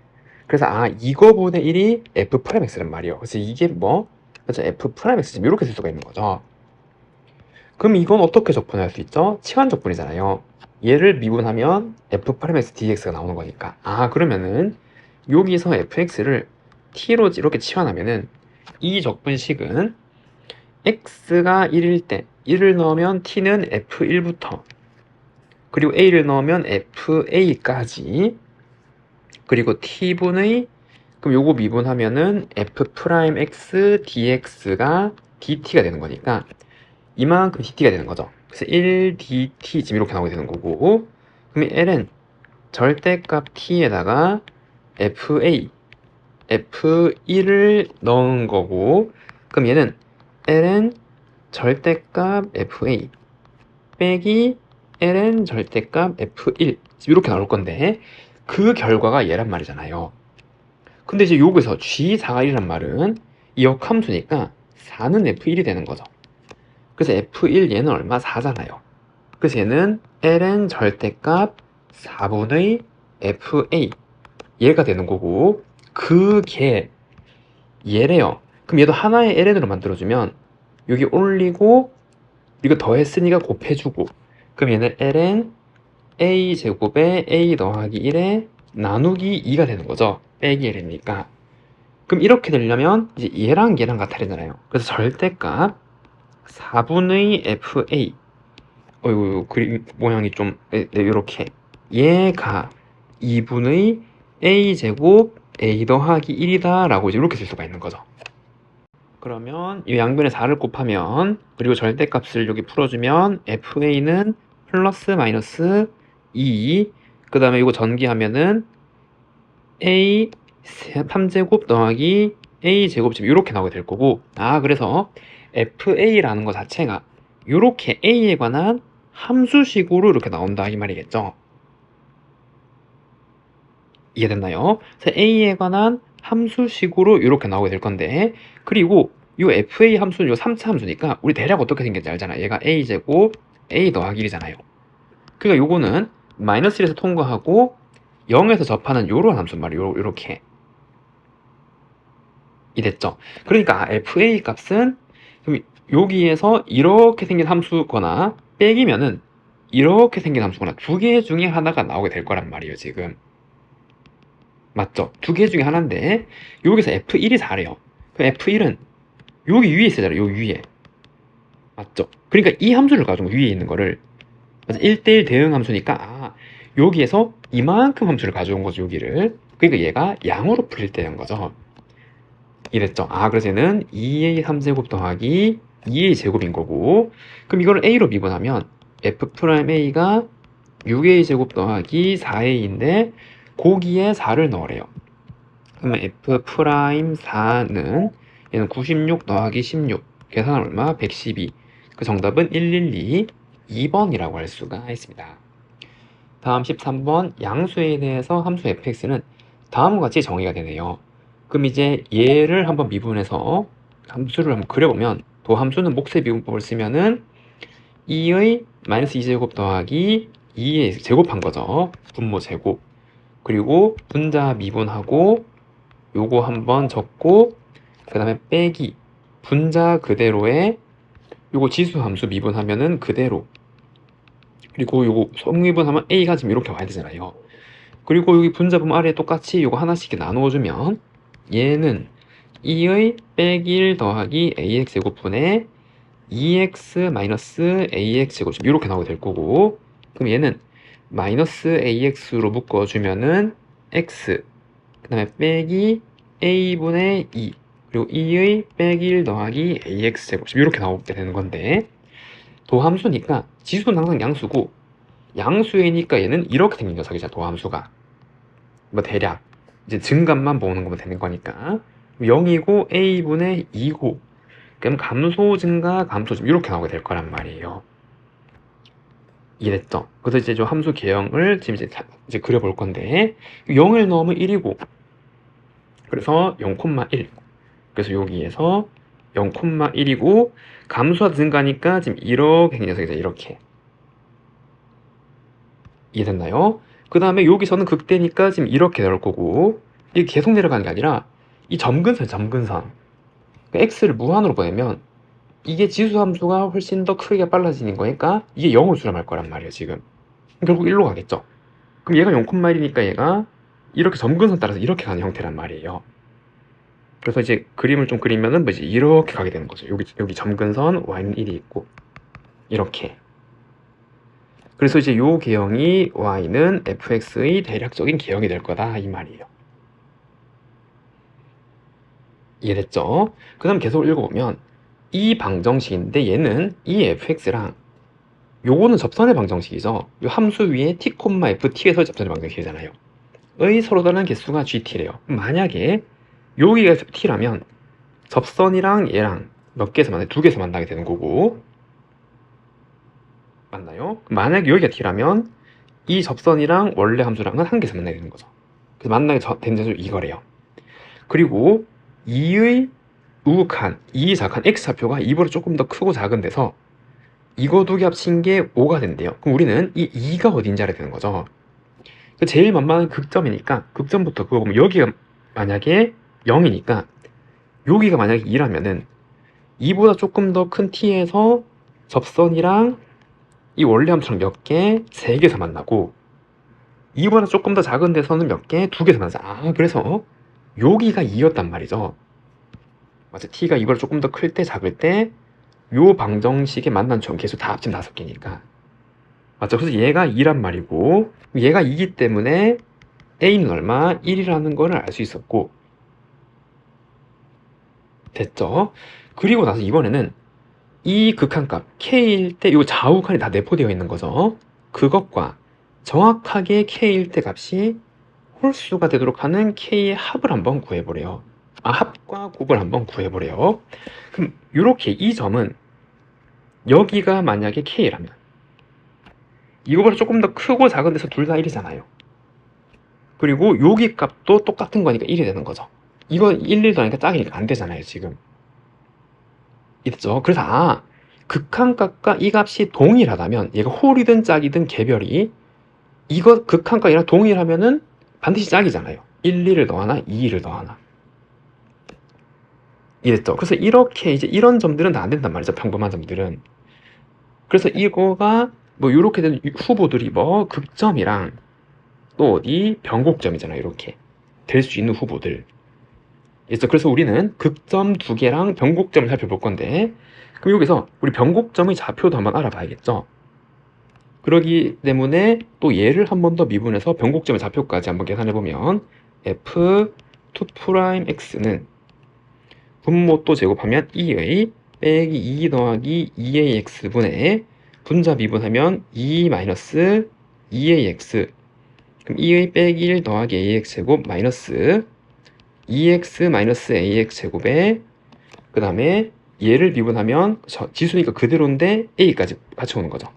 그래서 이거분의 1이 f'x란 말이에요. 그래서 이게 그래서 f'x 지금 이렇게 쓸 수가 있는 거죠. 그럼 이건 어떻게 적분할 수 있죠? 치환 적분이잖아요. 얘를 미분하면 f'x dx가 나오는 거니까. 그러면은 여기서 fx를 t로 이렇게 치환하면은 이 적분식은 x가 1일 때 1을 넣으면 t는 f1부터, 그리고 a를 넣으면 fa까지, 그리고 t분의, 그럼 요거 미분하면은 f'x dx가 dt가 되는 거니까 이만큼 dt가 되는 거죠. 그래서 1dt 지금 이렇게 나오게 되는 거고, 그럼 l은 절대값 t에다가 f1을 넣은 거고, 그럼 얘는 ln 절대값 fa 빼기 ln 절대값 f1 이렇게 나올 건데, 그 결과가 얘란 말이잖아요. 근데 이제 여기서 g4가 1이란 말은 이 역함수니까 4는 f1이 되는 거죠. 그래서 f1 얘는 얼마? 4잖아요. 그래서 얘는 ln 절대값 4분의 FA 얘가 되는 거고, 그게 얘래요. 그럼 얘도 하나의 ln으로 만들어주면 여기 올리고 이거 더했으니까 곱해주고, 그럼 얘는 ln a 제곱에 a 더하기 1에 나누기 2가 되는 거죠. 빼기 l이니까. 그럼 이렇게 되려면 이제 얘랑 얘랑 같아야 되잖아요. 그래서 절대값 4분의 fa, 어이구 그림 모양이 좀 이렇게, 얘가 2분의 a 제곱 a 더하기 1이다 라고 이제 이렇게 쓸 수가 있는 거죠. 그러면 이 양변에 4를 곱하면, 그리고 절대값을 여기 풀어주면 fa는 플러스 마이너스 2, 그 다음에 이거 전기하면은 a 3제곱 더하기 a 제곱집 이렇게 나오게 될 거고, 그래서 fa라는 거 자체가 이렇게 a에 관한 함수식으로 이렇게 나온다 이 말이겠죠. 이해됐나요? 그래서 a에 관한 함수식으로 이렇게 나오게 될 건데, 그리고 이 fa 함수는 이 3차 함수니까 우리 대략 어떻게 생겼는지 알잖아. 얘가 a제곱 a 더하기 1이잖아요. 그러니까 요거는 마이너스 1에서 통과하고 0에서 접하는 요런 함수 말이에요. 요렇게. 이랬죠. 그러니까 fa 값은 그럼 여기에서 이렇게 생긴 함수거나 빼기면은 이렇게 생긴 함수거나 두 개 중에 하나가 나오게 될 거란 말이에요, 지금. 맞죠? 두 개 중에 하나인데 여기서 f1이 4래요. 그럼 f1은 여기 위에 있어잖아요. 요 위에. 맞죠? 그러니까 이 함수를 가지고 위에 있는 거를 1대1 대응 함수니까 여기에서 이만큼 함수를 가져온 거죠, 여기를. 그러니까 얘가 양으로 풀릴 때인 거죠. 이랬죠. 그래서 얘는 2a 3제곱 더하기 2a 제곱인 거고, 그럼 이걸 a로 미분하면 f'a가 6a 제곱 더하기 4a인데 거기에 4를 넣으래요. 그러면 f'4는 얘는 96 더하기 16, 계산은 얼마? 112. 그 정답은 112, 2번이라고 할 수가 있습니다. 다음 13번, 양수에 대해서 함수 fx는 다음과 같이 정의가 되네요. 그럼 이제 얘를 한번 미분해서 함수를 한번 그려보면, 도함수는 몫의 미분법을 쓰면은 2의 마이너스 2제곱 더하기 2의 제곱한 거죠. 분모 제곱. 그리고 분자 미분하고 요거 한번 적고, 그 다음에 빼기 분자 그대로에 요거 지수 함수 미분하면은 그대로, 그리고 요거 성미분하면 a가 지금 이렇게 와야 되잖아요. 그리고 여기 분자분 아래에 똑같이 요거 하나씩 나누어주면 얘는 2의 빼기 1 더하기 ax 제곱분의 2x 마이너스 ax 제곱 이렇게 나오게 될 거고, 그럼 얘는 마이너스 ax로 묶어주면은 x, 그 다음에 빼기 a분의 2, 그리고 2의 빼기 1 더하기 ax 제곱 이렇게 나오게 되는 건데, 도함수니까 지수는 항상 양수고 양수이니까 얘는 이렇게 생긴 녀석이죠. 도함수가 뭐 대략 이제 증감만 보는 거면 되는 거니까 0이고 a분의 2고, 그럼 감소 증가 감소 증 이렇게 나오게 될 거란 말이에요. 이해됐죠? 그래서 이제 저 함수 개형을 지금 이제 그려볼 건데, 0을 넣으면 1이고, 그래서 0,1. 그래서 여기에서 0,1이고 감소와 증가니까 지금 이렇게 생긴 녀석이죠. 이렇게. 이해됐나요? 그 다음에 여기서는 극대니까 지금 이렇게 나올 거고, 이게 계속 내려가는 게 아니라 이 점근선. 그러니까 x를 무한으로 보내면 이게 지수 함수가 훨씬 더 크게 빨라지는 거니까 이게 0으로 수렴할 거란 말이에요, 지금. 결국 1로 가겠죠. 그럼 얘가 0,1이니까 얘가 이렇게 점근선 따라서 이렇게 가는 형태란 말이에요. 그래서 이제 그림을 좀 그리면은 뭐 이제 이렇게 가게 되는 거죠. 여기 점근선 y는 1이 있고 이렇게. 그래서 이제 요 개형이 y는 fx의 대략적인 개형이 될 거다 이 말이에요. 이해됐죠? 그 다음 계속 읽어보면 이 방정식인데 얘는 이 fx랑 요거는 접선의 방정식이죠. 요 함수 위에 t, f, t에서 접선의 방정식이잖아요. 의 서로 다른 개수가 gt래요. 만약에 여기가 t라면 접선이랑 얘랑 몇 개에서 만나요? 두 개에서 만나게 되는 거고, 맞나요? 만약에 여기가 t라면 이 접선이랑 원래 함수랑은 한 개에서 만나게 되는 거죠. 그래서 만나게 된 대수 이거래요. 그리고 2의 우극한, 2의 작한 x좌표가 2보다 조금 더 크고 작은 데서 이거 두 개 합친 게 5가 된대요. 그럼 우리는 이 2가 어딘지 알아야 되는 거죠. 제일 만만한 극점이니까 극점부터 그거 보면 여기가 만약에 0이니까 여기가 만약에 2라면은 2보다 조금 더 큰 t에서 접선이랑 이 원래 함수랑 몇 개? 3개에서 만나고 2보다 조금 더 작은 데서는 몇 개? 2개에서 만나자. 아, 그래서 여기가 2였단 말이죠. 맞아. t가 2보다 조금 더 클 때, 작을 때 요 방정식에 만난 총 개수 다 합치면 5개니까. 맞죠? 그래서 얘가 2란 말이고 얘가 2기 때문에 a는 얼마? 1이라는 거를 알 수 있었고 됐죠? 그리고 나서 이번에는 이 극한값 k일 때 요 좌우칸이 다 내포되어 있는 거죠. 그것과 정확하게 k일 때 값이 홀수가 되도록 하는 k의 합을 한번 구해보래요. 아, 합과 곱을 한번 구해보래요. 그럼 이렇게 이 점은 여기가 만약에 k라면 이거보다 조금 더 크고 작은 데서 둘 다 1이잖아요. 그리고 여기 값도 똑같은 거니까 1이 되는 거죠. 이거 1, 1 더하니까 짝이니까 안 되잖아요, 지금. 있죠. 그래서 극한값과 이 값이 동일하다면 얘가 홀이든 짝이든 개별이 이거 극한값이랑 동일하면은 반드시 짝이잖아요. 1, 2를 더하나 2, 2를 더하나 이랬죠. 그래서 이렇게 이제 이런 점들은 다 안 된단 말이죠. 평범한 점들은. 그래서 이거가 뭐 이렇게 된 후보들이 뭐 극점이랑 또 어디 변곡점이잖아요. 이렇게 될 수 있는 후보들. 그래서 우리는 극점 2개랑 변곡점을 살펴볼 건데 그럼 여기서 우리 변곡점의 좌표도 한번 알아봐야겠죠. 그러기 때문에 또 얘를 한 번 더 미분해서 변곡점의 좌표까지 한번 계산해보면 f2'x는 분모 또 제곱하면 2의 빼기 2 더하기 2ax분의 분자 미분하면 2 마이너스 2ax 그럼 2의 빼기 1 더하기 ax 제곱 마이너스 2x 마이너스 ax 제곱에 그 다음에 얘를 미분하면 지수니까 그대로인데 a까지 받쳐오는 거죠.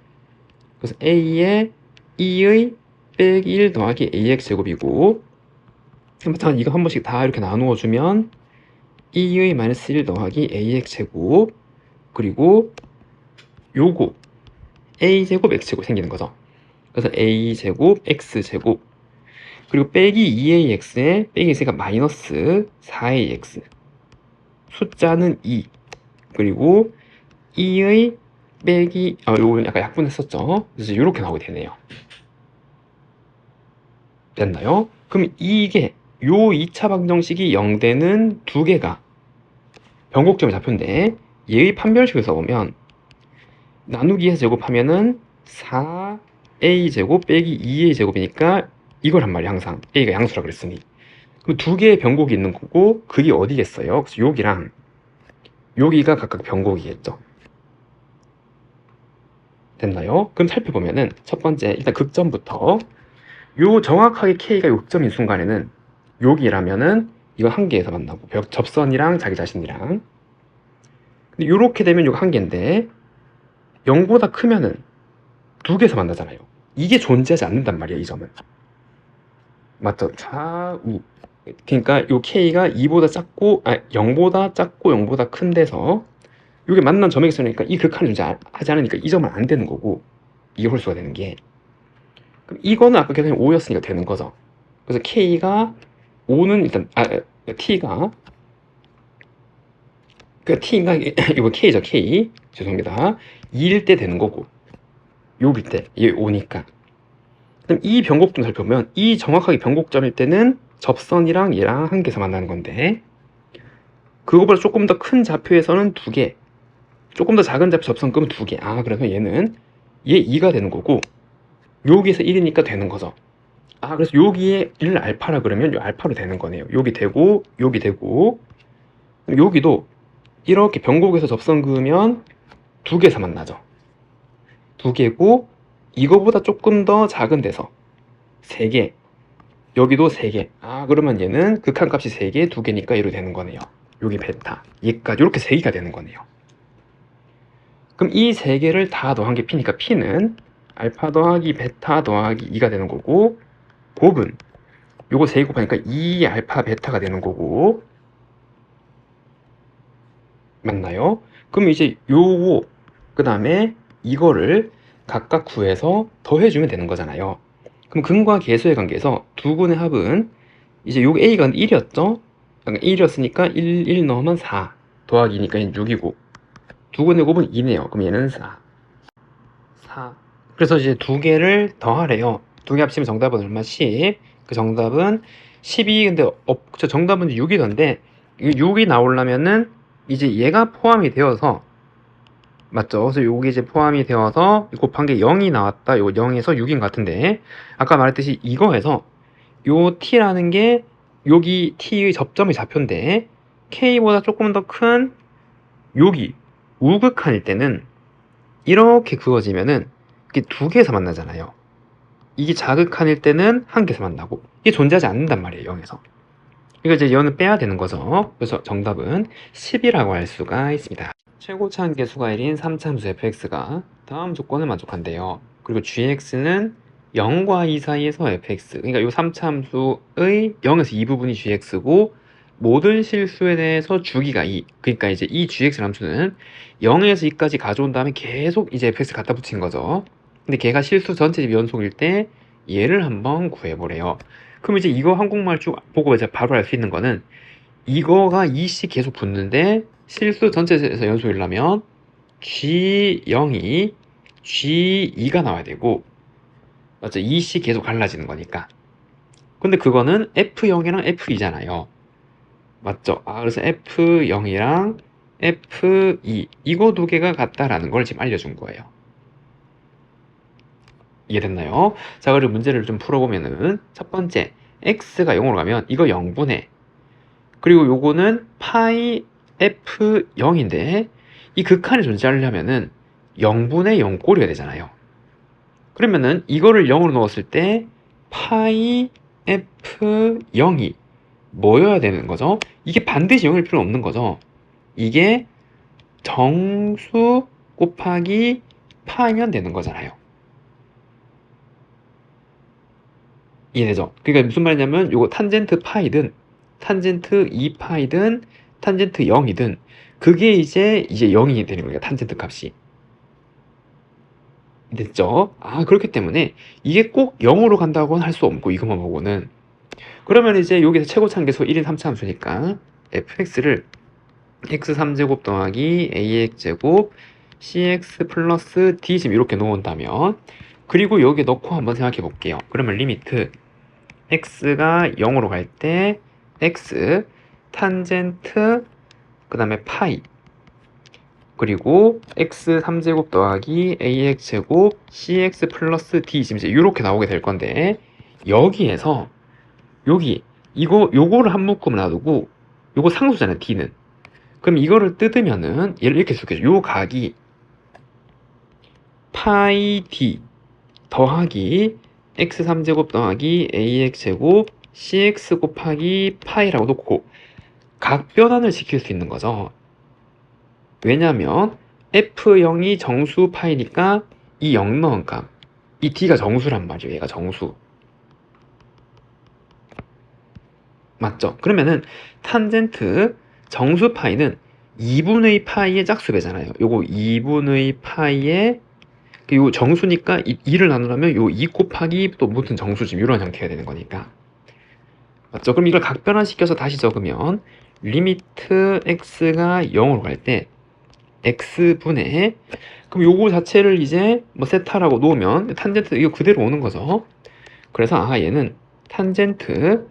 그래서 a에 2의 빼기 1 더하기 ax 제곱이고 일단 이거 한 번씩 다 이렇게 나누어 주면 2의 마이너스 1 더하기 ax 제곱 그리고 요거 a 제곱 x 제곱 생기는 거죠. 그래서 a 제곱 x 제곱 그리고 빼기 2ax에 빼기 x가 마이너스 4ax 숫자는 2 그리고 2의 빼기 요거 약간 약분했었죠. 그래서 이렇게 나오게 되네요. 됐나요? 그럼 이게 요 2차 방정식이 0되는 2개가 변곡점의 좌표인데 얘의 판별식을 써보면 나누기해서 제곱하면은 4a 제곱 빼기 2a 제곱이니까 이걸 한 말이야. 항상 a가 양수라 그랬으니 그럼 2개의 변곡이 있는 거고 그게 어디겠어요? 그래서 여기랑 여기가 각각 변곡이겠죠. 됐나요? 그럼 살펴보면은 첫 번째 일단 극점부터 요 정확하게 k가 요점인 순간에는 여기라면은 이거 한 개에서 만나고 접선이랑 자기 자신이랑 근데 요렇게 되면 요거 한 개인데 0보다 크면은 2개에서 만나잖아요. 이게 존재하지 않는단 말이야. 이 점은 맞죠? 좌우 그러니까 요 k가 2보다 작고 0보다 작고 0보다 큰 데서 이게 만난 점이 있으니까 이 극한을 존재하지 않으니까 이 점은 안 되는 거고 이게 홀수가 되는 게 그럼 이거는 아까 계산이 5였으니까 되는 거죠. 그래서 k가 5는 일단 t가 t가 이거 k죠. k 죄송합니다. 2일 때 되는 거고 여기 때 이게 5니까 그럼 이 변곡점 살펴보면 이 정확하게 변곡점일 때는 접선이랑 얘랑 한 개에서 만나는 건데 그거보다 조금 더 큰 좌표에서는 2개 조금 더 작은 좌표 접선 끄면 2개 그래서 얘는 얘 2가 되는 거고 여기에서 1이니까 되는 거죠. 그래서 여기에 1 알파라 그러면 요 알파로 되는 거네요. 여기 되고 여기 되고 여기도 이렇게 변곡에서 접선 그으면 2개에서 만나죠. 2개고 이거보다 조금 더 작은 데서 3개 여기도 3개 그러면 얘는 극한값이 3개 2개니까 얘로 되는 거네요. 여기 베타 얘까지 이렇게 3개가 되는 거네요. 그럼 이 3개를 다 더한 게 p니까 p는 알파 더하기 베타 더하기 2가 되는 거고 곱은 요거 3개 곱하니까 2 알파 베타가 되는 거고 맞나요? 그럼 이제 요거 그 다음에 이거를 각각 구해서 더해주면 되는 거잖아요. 그럼 근과 계수의 관계에서 두 근의 합은 이제 요 A가 1이었죠? 1이었으니까 1 넣으면 4 더하기니까 6이고 두 근의 곱은 2네요. 그럼 얘는 4. 그래서 이제 두 개를 더하래요. 두 개 합치면 정답은 얼마? 10. 그 정답은 12. 근데 정답은 6이던데 6이 나오려면은 이제 얘가 포함이 되어서 맞죠? 그래서 요게 이제 포함이 되어서 곱한 게 0이 나왔다. 요 0에서 6인 것 같은데 아까 말했듯이 이거에서 요 t라는 게 여기 t의 접점의 좌표인데 k보다 조금 더 큰 여기 우극한일 때는 이렇게 그어지면은 이게 두 개에서 만나잖아요. 이게 자극한일 때는 한 개에서 만나고 이게 존재하지 않는단 말이에요. 0에서. 그러니까 이제 0은 빼야 되는 거죠. 그래서 정답은 10이라고 할 수가 있습니다. 최고차 한계수가 1인 3차함수 fx가 다음 조건을 만족한대요. 그리고 gx는 0과 2 사이에서 fx, 그러니까 이 3차함수의 0에서 2 부분이 gx고 모든 실수에 대해서 주기가 2, 그러니까 이제 이 gx 함수는 0에서 2까지 가져온 다음에 계속 이제 fx 갖다 붙인 거죠. 근데 걔가 실수 전체 연속일 때 얘를 한번 구해보래요. 그럼 이제 이거 한국말 쭉 보고 이제 바로 알 수 있는 거는 이거가 2씩 계속 붙는데 실수 전체에서 연속이려면 G0이 G2가 나와야 되고 맞죠? 2씩 계속 갈라지는 거니까. 근데 그거는 F0이랑 F2잖아요. 맞죠? 그래서 F0이랑 F2 이거 두 개가 같다라는 걸 지금 알려준 거예요. 이해됐나요? 자, 그리고 문제를 좀 풀어보면은 첫 번째 x가 0으로 가면 이거 0분의 그리고 요거는 파이 f0인데 이 극한이 존재하려면은 0분의 0꼴이어야 되잖아요. 그러면은 이거를 0으로 넣었을 때 파이 f0이 뭐여야 되는 거죠? 이게 반드시 0일 필요는 없는 거죠. 이게 정수 곱하기 파이면 되는 거잖아요. 이해되죠? 그러니까 무슨 말이냐면 요거 탄젠트 파이든 탄젠트 2파이든 탄젠트 0이든 그게 이제 0이 되는 거예요. 탄젠트 값이. 됐죠? 그렇기 때문에 이게 꼭 0으로 간다고는 할 수 없고 이것만 보고는 그러면 이제 여기서 최고차함계수 1인 3차함수니까 fx를 x3제곱 더하기 ax제곱 cx 플러스 d 지금 이렇게 놓은다면 그리고 여기 넣고 한번 생각해 볼게요. 그러면 리미트 x가 0으로 갈 때 x 탄젠트 그 다음에 파이 그리고 x 3제곱 더하기 ax제곱 cx 플러스 d 지금 이제 이렇게 나오게 될 건데 여기에서 여기 요거를 한 묶음 놔두고 요거 상수잖아요. d는 그럼 이거를 뜯으면은 얘를 이렇게 쓰겠죠. 요 각이 파이 d 더하기 x 3제곱 더하기 ax제곱 cx 곱하기 파이라고 놓고 각 변환을 시킬 수 있는 거죠. 왜냐면 f0이 정수 파이니까 이 0 넣은 값, 이 d가 정수란 말이에요. 얘가 정수. 맞죠? 그러면은 탄젠트 정수 파이는 2분의 파이의 짝수배잖아요. 요거 2분의 파이의 요 정수니까 2를 나누려면 요 2 곱하기 또 무슨 정수 지금 이런 형태가 되는 거니까. 맞죠? 그럼 이걸 각변환시켜서 다시 적으면 리미트 x가 0으로 갈 때 x분의 그럼 요거 자체를 이제 뭐 세타라고 놓으면 탄젠트 이거 그대로 오는 거죠. 그래서 얘는 탄젠트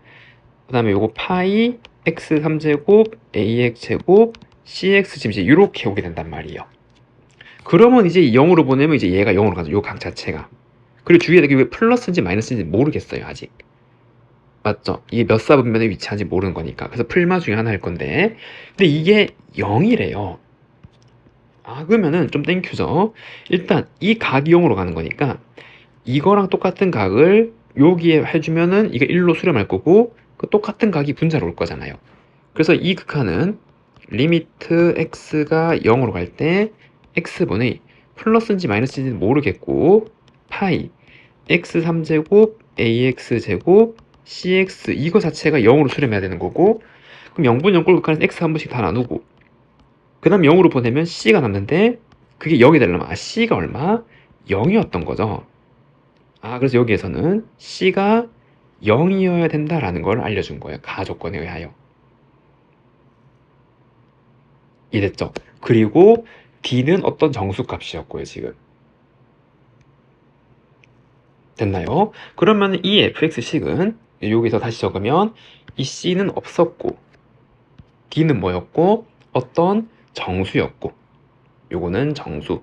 그 다음에 요거 파이 x 3제곱 ax 제곱 cx 지금 이제 이렇게 오게 된단 말이에요. 그러면 이제 0으로 보내면 이제 얘가 0으로 가죠. 요 각 자체가. 그리고 주위에 이게 플러스인지 마이너스인지 모르겠어요. 아직. 맞죠? 이게 몇 사분면에 위치한지 모르는 거니까. 그래서 풀마 중에 하나 할 건데. 근데 이게 0이래요. 그러면은 좀 땡큐죠. 일단 이 각이 0으로 가는 거니까 이거랑 똑같은 각을 여기에 해주면은 이게 1로 수렴할 거고 그 똑같은 각이 분자로 올 거잖아요. 그래서 이 극한은 리미트 x가 0으로 갈 때 x분의 플러스인지 마이너스인지 모르겠고 파이 x 3제곱 ax 제곱 cx 이거 자체가 0으로 수렴해야 되는 거고 그럼 0분 0꼴 극한에서 x 한 번씩 다 나누고 그 다음 0으로 보내면 c가 남는데 그게 0이 되려면 c가 얼마? 0이었던 거죠. 그래서 여기에서는 C가 0이어야 된다라는 걸 알려준 거예요. 가조건에 의하여. 이랬죠. 그리고 D는 어떤 정수값이었고요, 지금. 됐나요? 그러면 이 fx식은 여기서 다시 적으면 이 C는 없었고 D는 뭐였고 어떤 정수였고 요거는 정수.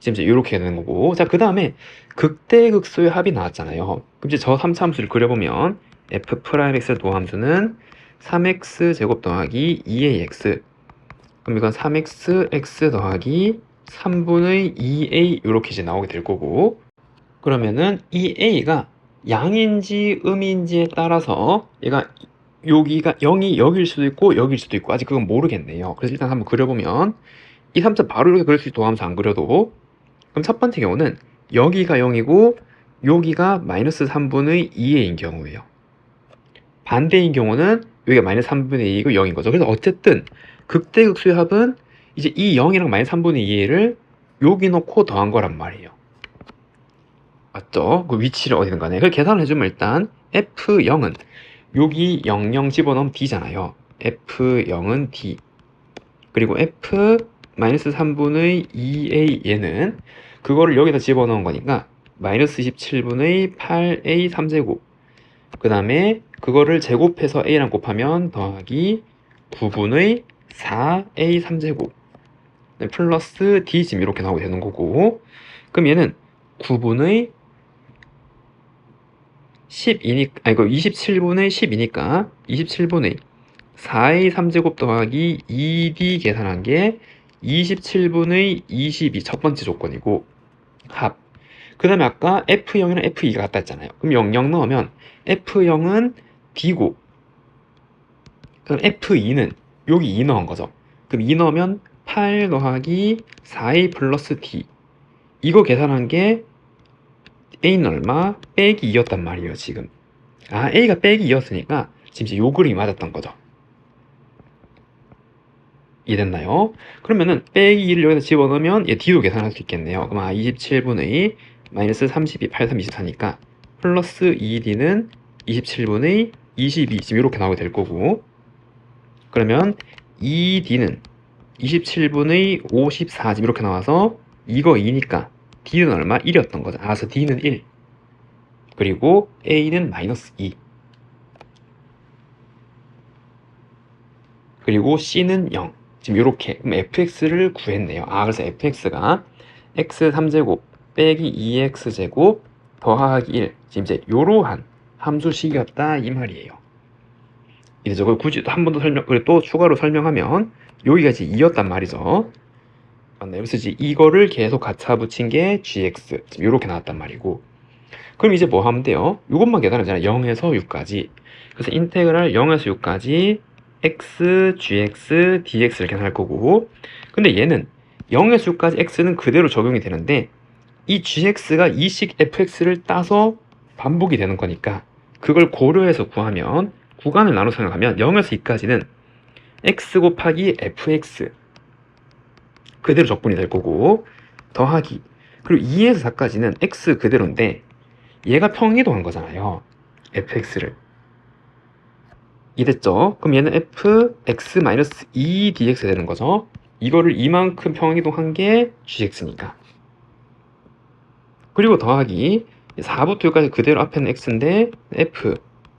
지금 이제 이렇게 되는 거고, 자, 그 다음에 극대극소의 합이 나왔잖아요. 그럼 이제 저 3차 함수를 그려보면 f'x 도함수는 3x 제곱 더하기 2ax, 그럼 이건 3x 더하기 3분의 2a 이렇게 이제 나오게 될 거고, 그러면은 이 a가 양인지 음인지에 따라서 얘가 여기가 0이 여길 수도 있고 여길 수도 있고 아직 그건 모르겠네요. 그래서 일단 한번 그려보면 이 3차 바로 이렇게 그릴 수 있도록 하면서 안 그려도, 그럼 첫 번째 경우는 여기가 0이고 여기가 마이너스 3분의 2a인 경우예요. 반대인 경우는 여기가 마이너스 3분의 2이고 0인 거죠. 그래서 어쨌든 극대극소의 합은 이제 이 0이랑 마이너스 3분의 2a를 여기 넣고 더한 거란 말이에요. 맞죠? 그 위치를 어디든 간에. 그걸 계산을 해주면 일단 F0은 여기 00 집어넣으면 D잖아요. F0은 D. 그리고 F-3분의 2A 얘는 그거를 여기다 집어넣은 거니까 마이너스 27분의 8A 3제곱. 그 다음에 그거를 제곱해서 A랑 곱하면 더하기 9분의 4A 3제곱. 플러스 D 지금 이렇게 나오게 되는 거고, 그럼 얘는 9분의 12니까, 이거 27분의 10이니까 27분의 4a 3제곱 더하기 2d 계산한 게 27분의 22 첫 번째 조건이고 합. 그 다음에 아까 F0이랑 F2가 같다 했잖아요. 그럼 00 넣으면 F0은 D고, 그럼 F2는 여기 2 넣은 거죠. 그럼 2 넣으면 8 더하기 4a 플러스 D. 이거 계산한 게 A는 얼마? 빼기 2였단 말이에요, 지금. A가 빼기 2였으니까 지금 이제 요 그림이 맞았던 거죠. 이해됐나요? 그러면은 빼기 2를 여기다 집어넣으면 얘 D도 계산할 수 있겠네요. 그럼 27분의 마이너스 32, 83, 24니까 플러스 2D는 27분의 22 지금 이렇게 나오게 될 거고, 그러면 2D는 27분의 54 지금 이렇게 나와서 이거 2니까 D는 얼마? 1이었던 거죠. 그래서 D는 1. 그리고 A는 마이너스 2. 그리고 C는 0. 지금 이렇게. 그럼 fx를 구했네요. 그래서 fx가 x 3제곱 빼기 2x제곱 더하기 1. 지금 이제 요러한 함수식이었다 이 말이에요. 이제 저걸 굳이 한 번 더 또 추가로 설명하면 여기가 이제 2였단 말이죠. 맞나요? 그래서 이제 이거를 계속 가차 붙인 게 gx. 지금 이렇게 나왔단 말이고. 그럼 이제 뭐 하면 돼요? 이것만 계산하잖아요. 0에서 6까지. 그래서 인테그랄 0에서 6까지 x, gx, dx를 계산할 거고, 근데 얘는 0에서 6까지 x는 그대로 적용이 되는데 이 gx가 이식 fx를 따서 반복이 되는 거니까 그걸 고려해서 구하면, 구간을 나눠 생각하면 0에서 2까지는 x 곱하기 fx 그대로 적분이 될 거고, 더하기, 그리고 2에서 4까지는 x 그대로인데 얘가 평이동한 거잖아요, fx를. 이랬죠? 그럼 얘는 fx-2dx 되는 거죠. 이거를 이만큼 평이동한 게 gx니까. 그리고 더하기 4부터 6까지 그대로 앞에는 x인데 f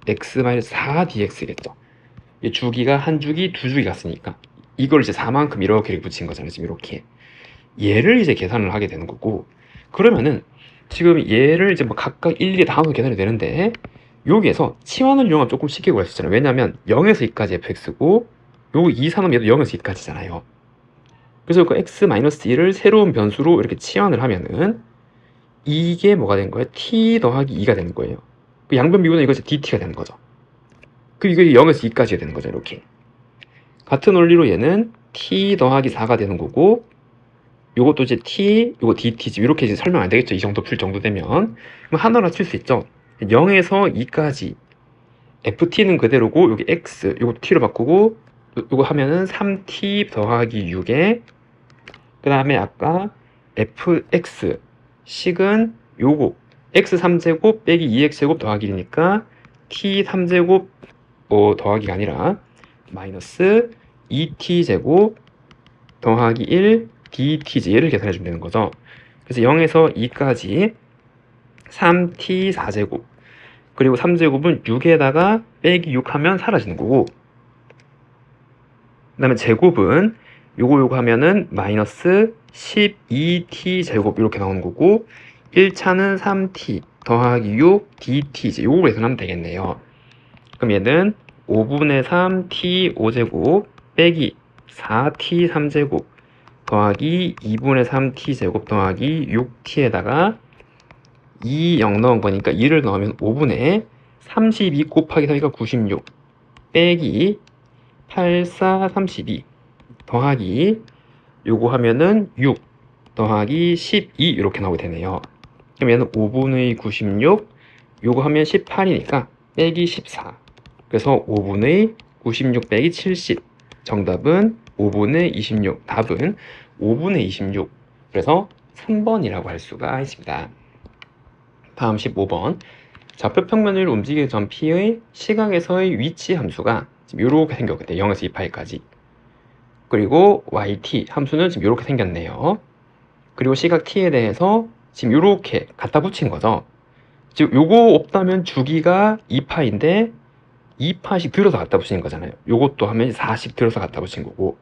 x-4dx겠죠. 주기가 한 주기, 두 주기 갔으니까 이걸 이제 4만큼 이렇게 붙인 거잖아요. 지금 이렇게. 얘를 이제 계산을 하게 되는 거고, 그러면은 지금 얘를 이제 뭐 각각 일일이 다 하면서 계산이 되는데 여기에서 치환을 이용하면 조금 쉽게 구할 수 있잖아요. 왜냐면 0에서 2까지 fx고 요거 2, 3은 얘도 0에서 2까지잖아요. 그래서 그 x-1을 새로운 변수로 이렇게 치환을 하면은 이게 뭐가 된 거예요? t 더하기 2가 되는 거예요. 그 양변 비교는 이것이 dt가 되는 거죠. 그 이게 0에서 2까지가 되는 거죠. 이렇게. 같은 원리로 얘는 t 더하기 4가 되는 거고, 요것도 이제 t, 요거 dt, 이렇게 이제 설명 안 되겠죠. 이 정도 풀 정도 되면. 그럼 하나로 칠 수 있죠. 0에서 2까지 ft는 그대로고 여기 x, 요거 t로 바꾸고 요거 하면은 3t 더하기 6에 그 다음에 아까 fx 식은 요거 x3제곱 빼기 2x제곱 더하기 1이니까 t3제곱 더하기가 아니라 마이너스 2t제곱 더하기 1 dt지. 얘를 계산해 주면 되는 거죠. 그래서 0에서 2까지 3t 4제곱 그리고 3제곱은 6에다가 빼기 6 하면 사라지는 거고, 그 다음에 제곱은 요거 하면은 마이너스 12t 제곱 이렇게 나오는 거고, 1차는 3t 더하기 6 dt지. 요거 계산하면 되겠네요. 그럼 얘는 5분의 3 t 5제곱 빼기 4t 3제곱 더하기 2분의 3 t 제곱 더하기 6t에다가 2 0 넣은 거니까 2를 넣으면 5분의 32 곱하기 3이가 96 빼기 84 32 더하기 요거 하면은 6 더하기 12 이렇게 나오게 되네요. 그럼 얘는 5분의 96 요거 하면 18이니까 빼기 14. 그래서 5분의 96 빼기 70. 정답은 5분의 26. 답은 5분의 26. 그래서 3번이라고 할 수가 있습니다. 다음 15번. 좌표 평면을 움직이기 전 P의 시각에서의 위치 함수가 지금 이렇게 생겼거든요. 0에서 2파이까지. 그리고 YT 함수는 지금 이렇게 생겼네요. 그리고 시각 T에 대해서 지금 이렇게 갖다 붙인 거죠. 지금 요거 없다면 주기가 2파인데 2파씩 들어서 갖다 붙이는 거잖아요. 요것도 하면 4씩 들어서 갖다 붙인 거고.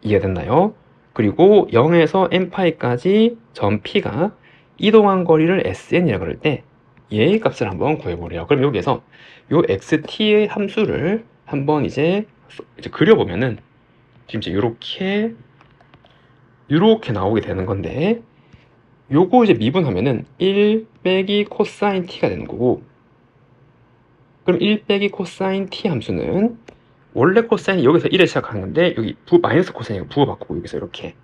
이해됐나요? 그리고 0에서 n파이까지 전 P가 이동한 거리를 SN이라고 그럴 때 얘의 값을 한번 구해보래요. 그럼 여기에서 요 XT의 함수를 한번 이제 그려보면은 지금 이제 요렇게 나오게 되는 건데, 요거 이제 미분하면은 1 빼기 코사인 T가 되는 거고, 그럼 1 빼기 코사인 T 함수는 원래 코사인이 여기서 1에 시작하는 건데 여기 마이너스 코사인이고 부호 바꾸고 여기서 이렇게,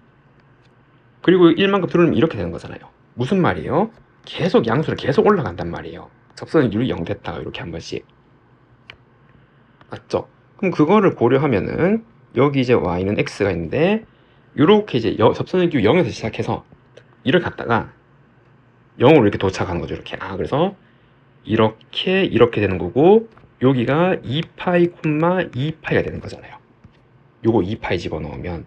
그리고 1만큼 들어오면 이렇게 되는 거잖아요. 무슨 말이에요? 계속 양수를 계속 올라간단 말이에요. 접선율이 0 됐다가 이렇게 한 번씩. 맞죠? 그럼 그거를 고려하면은 여기 이제 y는 x가 있는데 이렇게 이제 접선율이 0에서 시작해서 이렇게 갔다가 0으로 이렇게 도착하는 거죠. 이렇게. 그래서 이렇게 되는 거고, 여기가 2파이, 2파이가 되는 거잖아요. 요거 2파이 집어넣으면.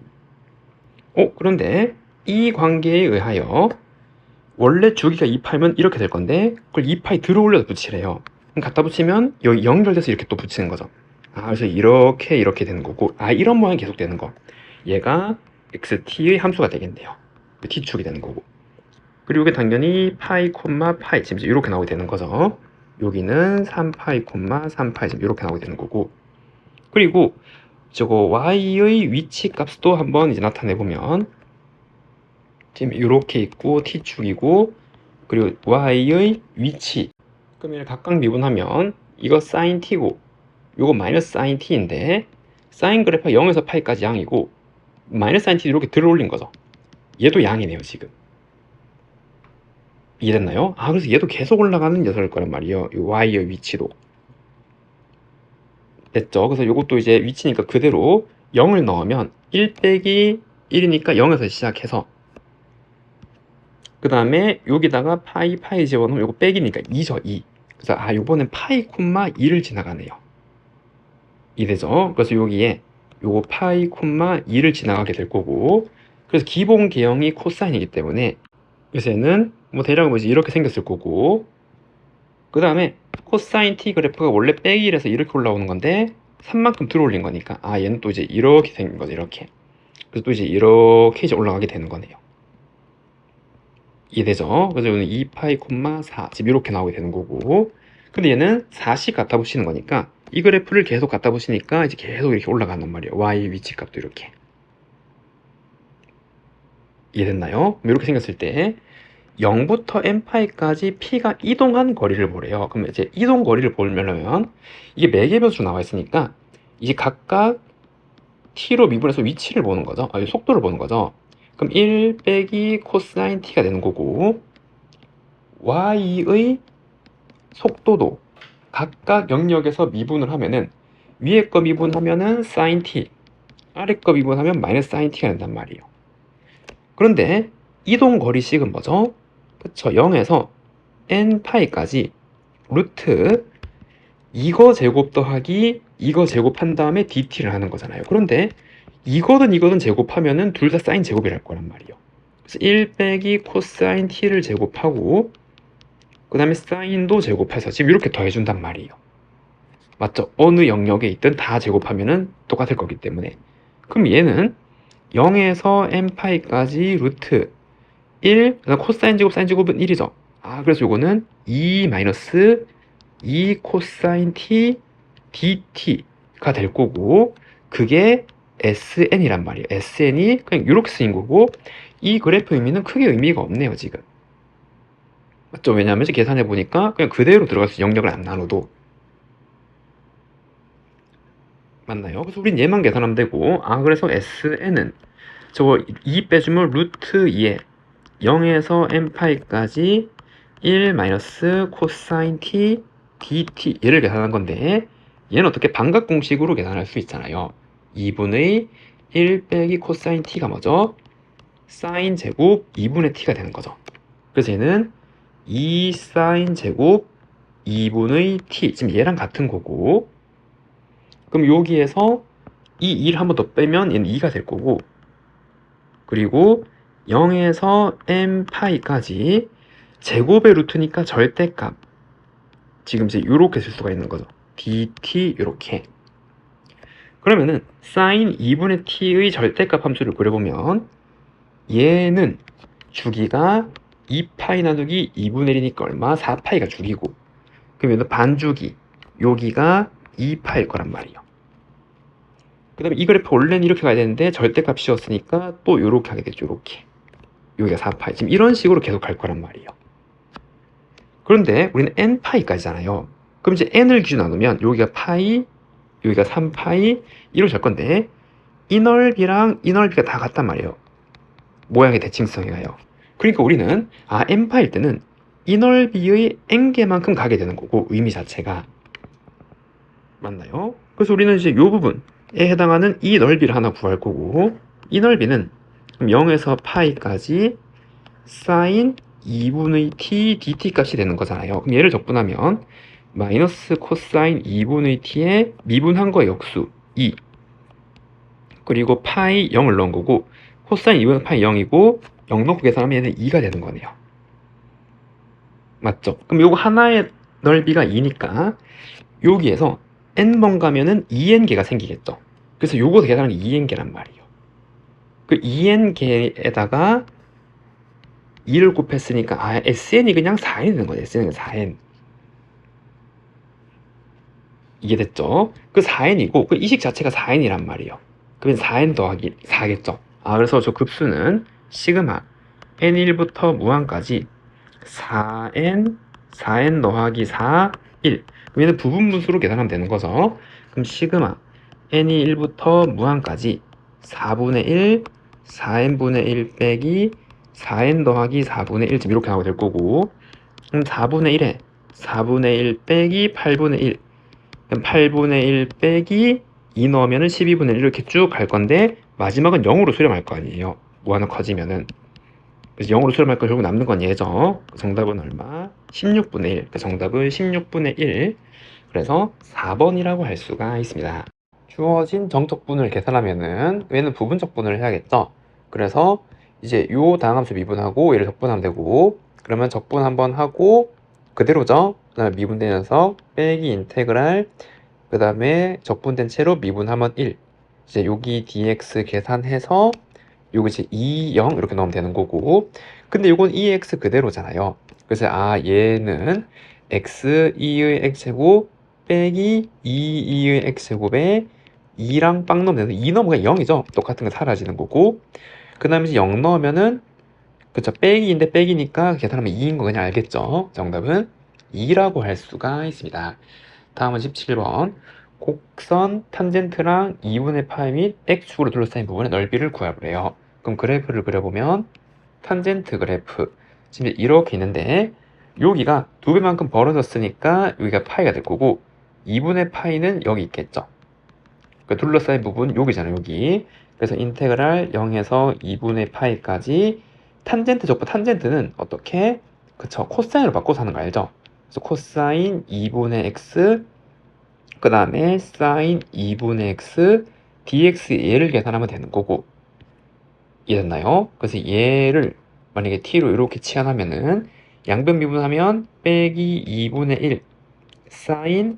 그런데 이 관계에 의하여 원래 주기가 2파이면 이렇게 될 건데 그걸 2파이 들어올려서 붙이래요. 그럼 갖다 붙이면 여기 연결돼서 이렇게 또 붙이는 거죠. 그래서 이렇게 되는 거고, 이런 모양이 계속 되는 거. 얘가 xt의 함수가 되겠네요. t축이 되는 거고. 그리고 이게 당연히 파이, 파이 지금 이렇게 나오게 되는 거죠. 여기는 3파이, 3파이 지금 이렇게 나오게 되는 거고. 그리고 저거 y의 위치 값도 한번 이제 나타내 보면 지금 이렇게 있고 t축이고, 그리고 y의 위치, 그럼 얘를 각각 미분하면 이거 sin t고 요거 마이너스 sin t인데, 사인 그래프가 0에서 파이까지 양이고 마이너스 sin t 이렇게 들어올린 거죠. 얘도 양이네요 지금. 이해됐나요? 그래서 얘도 계속 올라가는 녀석일 거란 말이에요. 이 y의 위치도. 됐죠? 그래서 요것도 이제 위치니까 그대로 0을 넣으면 1 빼기 1이니까 0에서 시작해서, 그 다음에 여기다가 파이 집어넣으면 요거 빼기니까 2죠, 2. 그래서 요번엔 파이, 2를 지나가네요. 이해되죠? 그래서 여기에 요거 파이, 2를 지나가게 될 거고, 그래서 기본 계형이 코사인이기 때문에 그래서 얘는 대략 이렇게 생겼을 거고, 그 다음에 코사인 t 그래프가 원래 빼기 1에서 이렇게 올라오는 건데 3만큼 들어올린 거니까 얘는 또 이제 이렇게 생긴 거죠. 이렇게. 그래서 또 이제 이렇게 이제 올라가게 되는 거네요. 이해되죠? 그래서 여기는 2파이, 4 지금 이렇게 나오게 되는 거고, 근데 얘는 4씩 갖다 붙이는 거니까 이 그래프를 계속 갖다 붙이니까 이제 계속 이렇게 올라간단 말이에요. y 위치 값도 이렇게. 이해됐나요? 이렇게 생겼을 때 0부터 n파이까지 p가 이동한 거리를 보래요. 그럼 이제 이동 거리를 보려면 이게 매개변수 나와 있으니까 이제 각각 t로 미분해서 위치를 보는 거죠. 속도를 보는 거죠. 그럼 1 빼기 코사인 t가 되는 거고, y의 속도도 각각 영역에서 미분을 하면은 위에 거 미분하면은 sin t, 아래 거 미분하면 마이너스 sin t가 된단 말이에요. 그런데 이동거리식은 뭐죠? 그쵸, 0에서 n파이까지 루트 이거 제곱 더하기 이거 제곱한 다음에 dt를 하는 거잖아요. 그런데 이거든 제곱하면은 둘 다 사인 제곱이랄 거란 말이에요. 그래서 1 빼기 코사인 t를 제곱하고 그 다음에 사인도 제곱해서 지금 이렇게 더해준단 말이에요. 맞죠? 어느 영역에 있든 다 제곱하면은 똑같을 거기 때문에. 그럼 얘는 0에서 n파이까지 루트 1, 그다음 코사인 제곱, 사인 제곱은 1이죠. 아, 그래서 요거는 2 마이너스 2 코사인 t dt가 될 거고, 그게 sn이란 말이에요. sn이 그냥 이렇게 쓰인 거고, 이 그래프 의미는 크게 의미가 없네요, 지금. 맞죠? 왜냐하면 이제 계산해 보니까 그냥 그대로 들어가서 영역을 안 나눠도. 맞나요? 그래서 우린 얘만 계산하면 되고, 아, 그래서 sn은 저거 2 빼주면 루트 2에 0에서 n파이까지 1 마이너스 코사인 t dt 얘를 계산한 건데, 얘는 어떻게 반각 공식으로 계산할 수 있잖아요. 2분의 1 빼기 코사인 t가 뭐죠? 사인 제곱 2분의 t가 되는 거죠. 그래서 얘는 2 사인 제곱 2분의 t, 지금 얘랑 같은 거고, 그럼 여기에서 이 1 한 번 더 빼면 얘는 2가 될 거고, 그리고 0에서 n파이까지 제곱의 루트니까 절대값, 지금 이제 이렇게 쓸 수가 있는 거죠. dt 이렇게. 그러면은 sin 2분의 t의 절대값 함수를 그려보면 얘는 주기가 2파이 나누기 2분의 1이니까 얼마? 4파이가 주기고, 그러면 반주기 여기가 2파일 거란 말이에요. 그 다음에 이 그래프 원래는 이렇게 가야 되는데 절대값 씌웠으니까 또 이렇게 하게 되죠. 이렇게. 여기가 4파이. 지금 이런 식으로 계속 갈 거란 말이에요. 그런데 우리는 n파이까지잖아요. 그럼 이제 n을 기준 나누면 여기가 파이, 여기가 3파이 이렇게 갈 건데, 이 넓이랑 이 넓이가 다 같단 말이에요. 모양의 대칭성이 가요. 그러니까 우리는 n파일 때는 이 넓이의 n개만큼 가게 되는 거고, 의미 자체가. 맞나요? 그래서 우리는 이제 이 부분에 해당하는 이 넓이를 하나 구할 거고, 이 넓이는 0에서 파이까지 사인 2분의 t dt 값이 되는 거잖아요. 그럼 얘를 적분하면 마이너스 코사인 2분의 t에 미분한 거의 역수 2, 그리고 파이 0을 넣은 거고, 코사인 2분의 파이 0이고 0 넣고 계산하면 얘는 2가 되는 거네요. 맞죠? 그럼 요거 하나의 넓이가 2니까 여기에서 n번 가면은 2n개가 생기겠죠. 그래서 요거 계산하면 2n개란 말이에요. 그 2n개에다가 2를 곱했으니까 sn이 그냥 4n이 되는 거예요. sn이 4n. 이게 됐죠? 그 4n이고 그 이식 자체가 4n이란 말이에요. 그러면 4n 더하기 4겠죠. 그래서 저 급수는 시그마 n1부터 무한까지 4n 더하기 4, 1. 그럼 얘는 부분분수로 계산하면 되는 거죠. 그럼 시그마 n이 1부터 무한까지 4분의 1, 4n분의 1 빼기 4n 더하기 4분의 1 이렇게 나오게 될 거고, 그럼 4분의 1에 4분의 1 빼기 8분의 1, 그럼 8분의 1 빼기 2 넣으면 12분의 1 이렇게 쭉 갈 건데, 마지막은 0으로 수렴할 거 아니에요. 무한은 커지면은. 그래서 0으로 수렴할 거 결국 남는 건 얘죠. 정답은 얼마? 16분의 1. 그러니까 정답은 16분의 1. 그래서 4번이라고 할 수가 있습니다. 주어진 정적분을 계산하면은 얘는 부분적분을 해야겠죠. 그래서 이제 요 다항함수 미분하고 얘를 적분하면 되고, 그러면 적분 한번 하고 그대로죠. 그 다음에 미분된 녀석 빼기 인테그랄, 그 다음에 적분된 채로 미분하면 1. 이제 여기 dx 계산해서 요거 이제 2, 0 이렇게 넣으면 되는 거고, 근데 요건 2x 그대로잖아요. 그래서 얘는 x 2의 x제곱 빼기 2의 x제곱에 2랑 빵 넣으면 되는, 2 넣으면 0이죠. 똑같은 거 사라지는 거고, 그 다음에 이제 0 넣으면은, 그쵸, 빼기인데 빼기니까 계산하면 2인 거 그냥 알겠죠. 정답은 2라고 할 수가 있습니다. 다음은 17번. 곡선 탄젠트랑 2분의 파이 및 x축으로 둘러싸인 부분의 넓이를 구해보래요. 그럼 그래프를 그려보면 탄젠트 그래프 지금 이렇게 있는데, 여기가 2배만큼 벌어졌으니까 여기가 파이가 될 거고, 2분의 파이는 여기 있겠죠. 그 둘러싸인 부분 여기잖아요, 여기. 그래서 인테그랄 0에서 2분의 파이까지 탄젠트 적분, 탄젠트는 어떻게? 그쵸, 코사인으로 바꿔서 하는 거 알죠? 그래서 코사인 2분의 x, 그 다음에 사인 2분의 x, dx 얘를 계산하면 되는 거고, 이해됐나요? 그래서 얘를 만약에 t로 이렇게 치환하면은 양변 미분하면 빼기 2분의 1 사인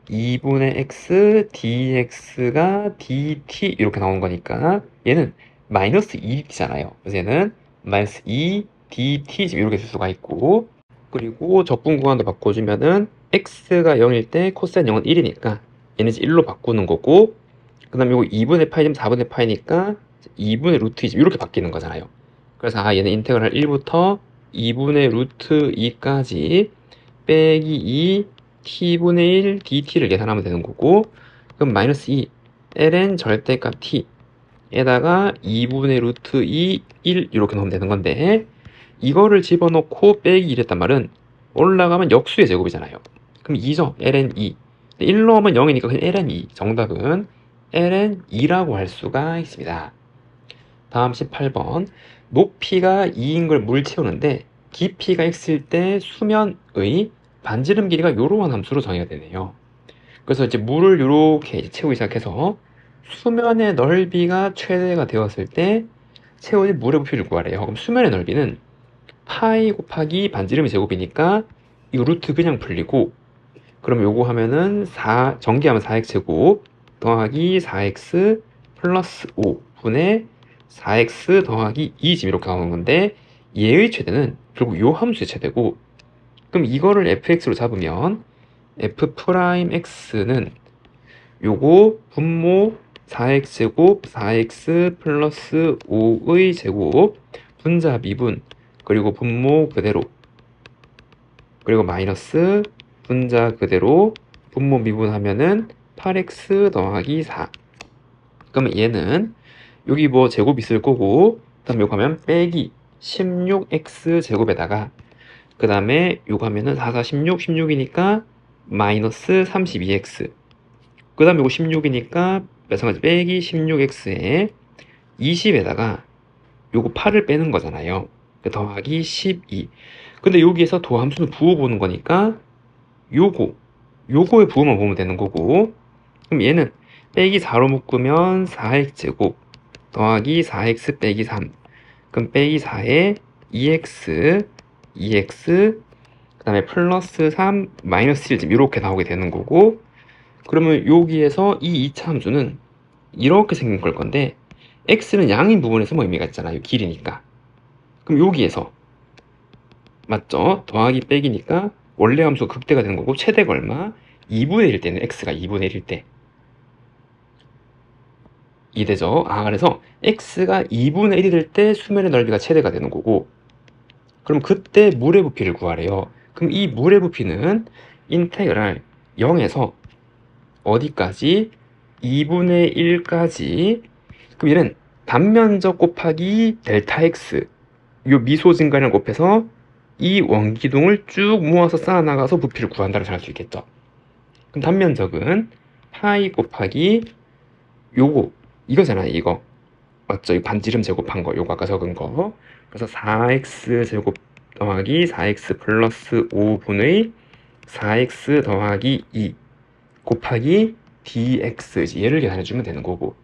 2분의 x dx가 dt 이렇게 나오는 거니까 얘는 마이너스 2dt잖아요. 그래서 얘는 마이너스 2 dt 지금 이렇게 쓸 수가 있고, 그리고 적분 구간도 바꿔주면은 x가 0일 때 코사인 0은 1이니까 얘는 이제 1로 바꾸는 거고, 그 다음에 이거 2분의 파이 되면 4분의 파이니까 2분의 루트 2 이렇게 바뀌는 거잖아요. 그래서 얘는 인테그랄 1부터 2분의 루트 2까지 빼기 2 t분의 1 dt를 계산하면 되는 거고, 그럼 마이너스 2 ln 절대값 t에다가 2분의 루트 2 1 이렇게 넣으면 되는 건데, 이거를 집어넣고 빼기 1 했단 말은 올라가면 역수의 제곱이잖아요. 그럼 2죠. ln 2. 1 넣으면 0이니까 그냥 ln 2. 정답은 ln 2라고 할 수가 있습니다. 다음 18번. 높이가 2인 걸 물 채우는데 깊이가 x일 때 수면의 반지름 길이가 요러한 함수로 정의가 되네요. 그래서 이제 물을 이렇게 채우기 시작해서 수면의 넓이가 최대가 되었을 때 채워진 물의 부피를 구하래요. 그럼 수면의 넓이는 파이 곱하기 반지름의 제곱이니까 이 루트 그냥 풀리고, 그럼 요거 하면은 4 전개하면 4x 제곱 더하기 4x 플러스 5분의 4x 더하기 2 지금 이렇게 나오는 건데, 얘의 최대는 결국 요 함수의 최대고, 그럼 이거를 fx로 잡으면 f 프라임 x는 요거 분모 4x 제곱 4x 플러스 5의 제곱 분자 미분 그리고 분모 그대로 그리고 마이너스 분자 그대로 분모 미분하면은 8x 더하기 4. 그러면 얘는 여기 뭐 제곱 있을 거고, 그 다음에 요거 하면 빼기 16x 제곱에다가 그 다음에 요거 하면은 4, 4, 16, 16이니까 마이너스 32x, 그 다음에 요거 16이니까 마찬가지 빼기 16x에 20에다가 요거 8을 빼는 거잖아요. 더하기 12. 근데 여기에서 도함수는 부호 보는 거니까 요거의 부호만 보면 되는 거고, 그럼 얘는 빼기 4로 묶으면 4x제곱 더하기 4x 빼기 3, 그럼 빼기 4에 2x 그 다음에 플러스 3 마이너스 1 이렇게 나오게 되는 거고, 그러면 여기에서 이 2차 함수는 이렇게 생긴 걸 건데, x는 양인 부분에서 뭐 의미가 있잖아요. 길이니까. 그럼 여기에서 맞죠? 더하기 빼기니까 원래 함수 극대가 되는 거고, 최대가 얼마? 2분의 1일 때는 x가 2분의 1일 때 이되죠. 그래서 x가 2분의 1이 될 때 수면의 넓이가 최대가 되는 거고, 그럼 그때 물의 부피를 구하래요. 그럼 이 물의 부피는 인테그랄 0에서 어디까지? 2분의 1까지. 그럼 얘는 단면적 곱하기 델타 x 요 미소 증가량 곱해서 이 원기둥을 쭉 모아서 쌓아나가서 부피를 구한다고 할 수 있겠죠. 그럼 단면적은 파이 곱하기 요거 이거잖아요. 이거 맞죠? 이 반지름 제곱한 거, 요거 아까 적은 거. 그래서 4x 제곱 더하기 4x 플러스 5분의 4x 더하기 2 곱하기 dx, 얘를 계산해주면 되는 거고.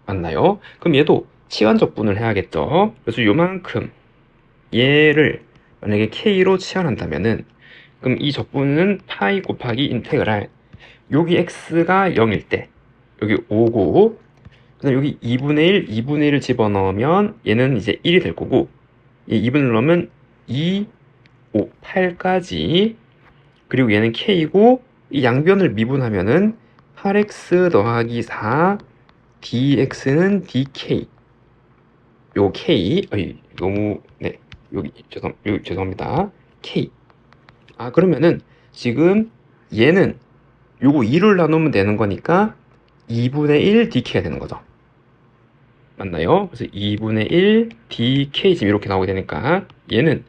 맞나요? 그럼 얘도 치환적분을 해야겠죠. 그래서 요만큼 얘를 만약에 k로 치환한다면은, 그럼 이 적분은 파이 곱하기 인테그랄 여기 x가 0일 때 여기 5고, 그다음 여기 2분의 1을 집어넣으면 얘는 이제 1이 될 거고, 이 2분을 넣으면 2, 5, 8까지, 그리고 얘는 k고, 이 양변을 미분하면은 8x 더하기 4 dx는 dk. 요 k 너무 여기 죄송합니다. k. 그러면은 지금 얘는 요거 2를 나누면 되는 거니까 2분의 1 dk가 되는 거죠. 맞나요? 그래서 2분의 1 dk 지금 이렇게 나오게 되니까 얘는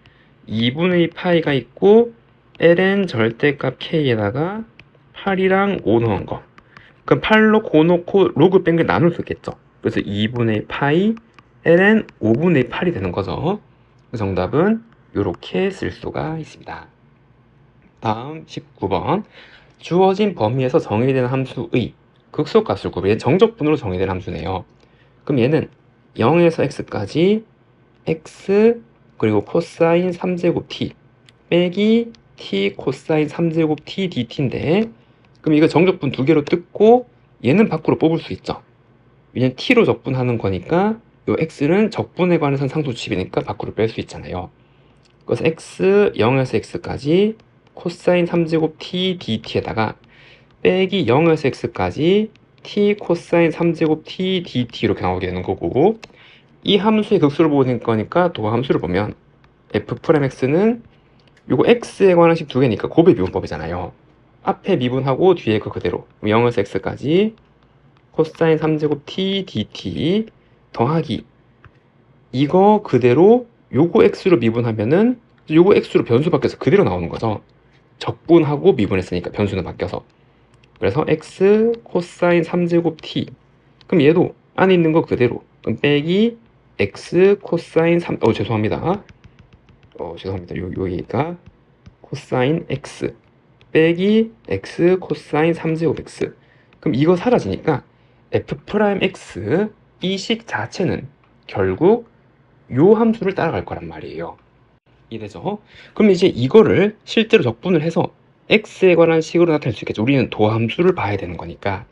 2분의 파이가 있고 ln 절대값 k에다가 8이랑 5 넣은 거. 그럼 8 넣고 5 넣고 로그 뺀 게 나눌 수 있겠죠. 그래서 2분의 파이 ln 5분의 8이 되는 거죠. 그 정답은 이렇게 쓸 수가 있습니다. 다음 19번. 주어진 범위에서 정의되는 함수의 극소값을 구해. 얘는 정적분으로 정의된 함수네요. 그럼 얘는 0에서 x까지 x 그리고 코사인 3제곱 t 빼기 t 코사인 3제곱 t dt인데, 그럼 이거 정적분 두 개로 뜯고 얘는 밖으로 뽑을 수 있죠. 왜냐면 t로 적분하는 거니까 이 x는 적분에 관해서는 상수집이니까 밖으로 뺄 수 있잖아요. 그래서 x 0에서 x까지 코사인 3제곱 t dt에다가 빼기 0에서 x까지 t 코사인 3제곱 t dt 이렇게 나오게 되는 거고, 이 함수의 극수를 보는 거니까 도함수를 보면 f'x는 요거 x에 관한 식 두 개니까 곱의 미분법이잖아요. 앞에 미분하고 뒤에 그 그대로 0에서 x까지 코사인 3제곱 t dt 더하기 이거 그대로 요거 x로 미분하면은 요거 x로 변수 바뀌어서 그대로 나오는 거죠. 적분하고 미분했으니까 변수는 바뀌어서. 그래서 x 코사인 3제곱 t, 그럼 얘도 안에 있는 거 그대로, 그럼 빼기 x 코사인 3, 죄송합니다. 여기가 코사인 x 빼기 x 코사인 3제곱 x. 그럼 이거 사라지니까 f'x 이 식 자체는 결국 요 함수를 따라갈 거란 말이에요. 이해되죠? 그럼 이제 이거를 실제로 적분을 해서 x에 관한 식으로 나타낼 수 있겠죠. 우리는 도함수를 봐야 되는 거니까.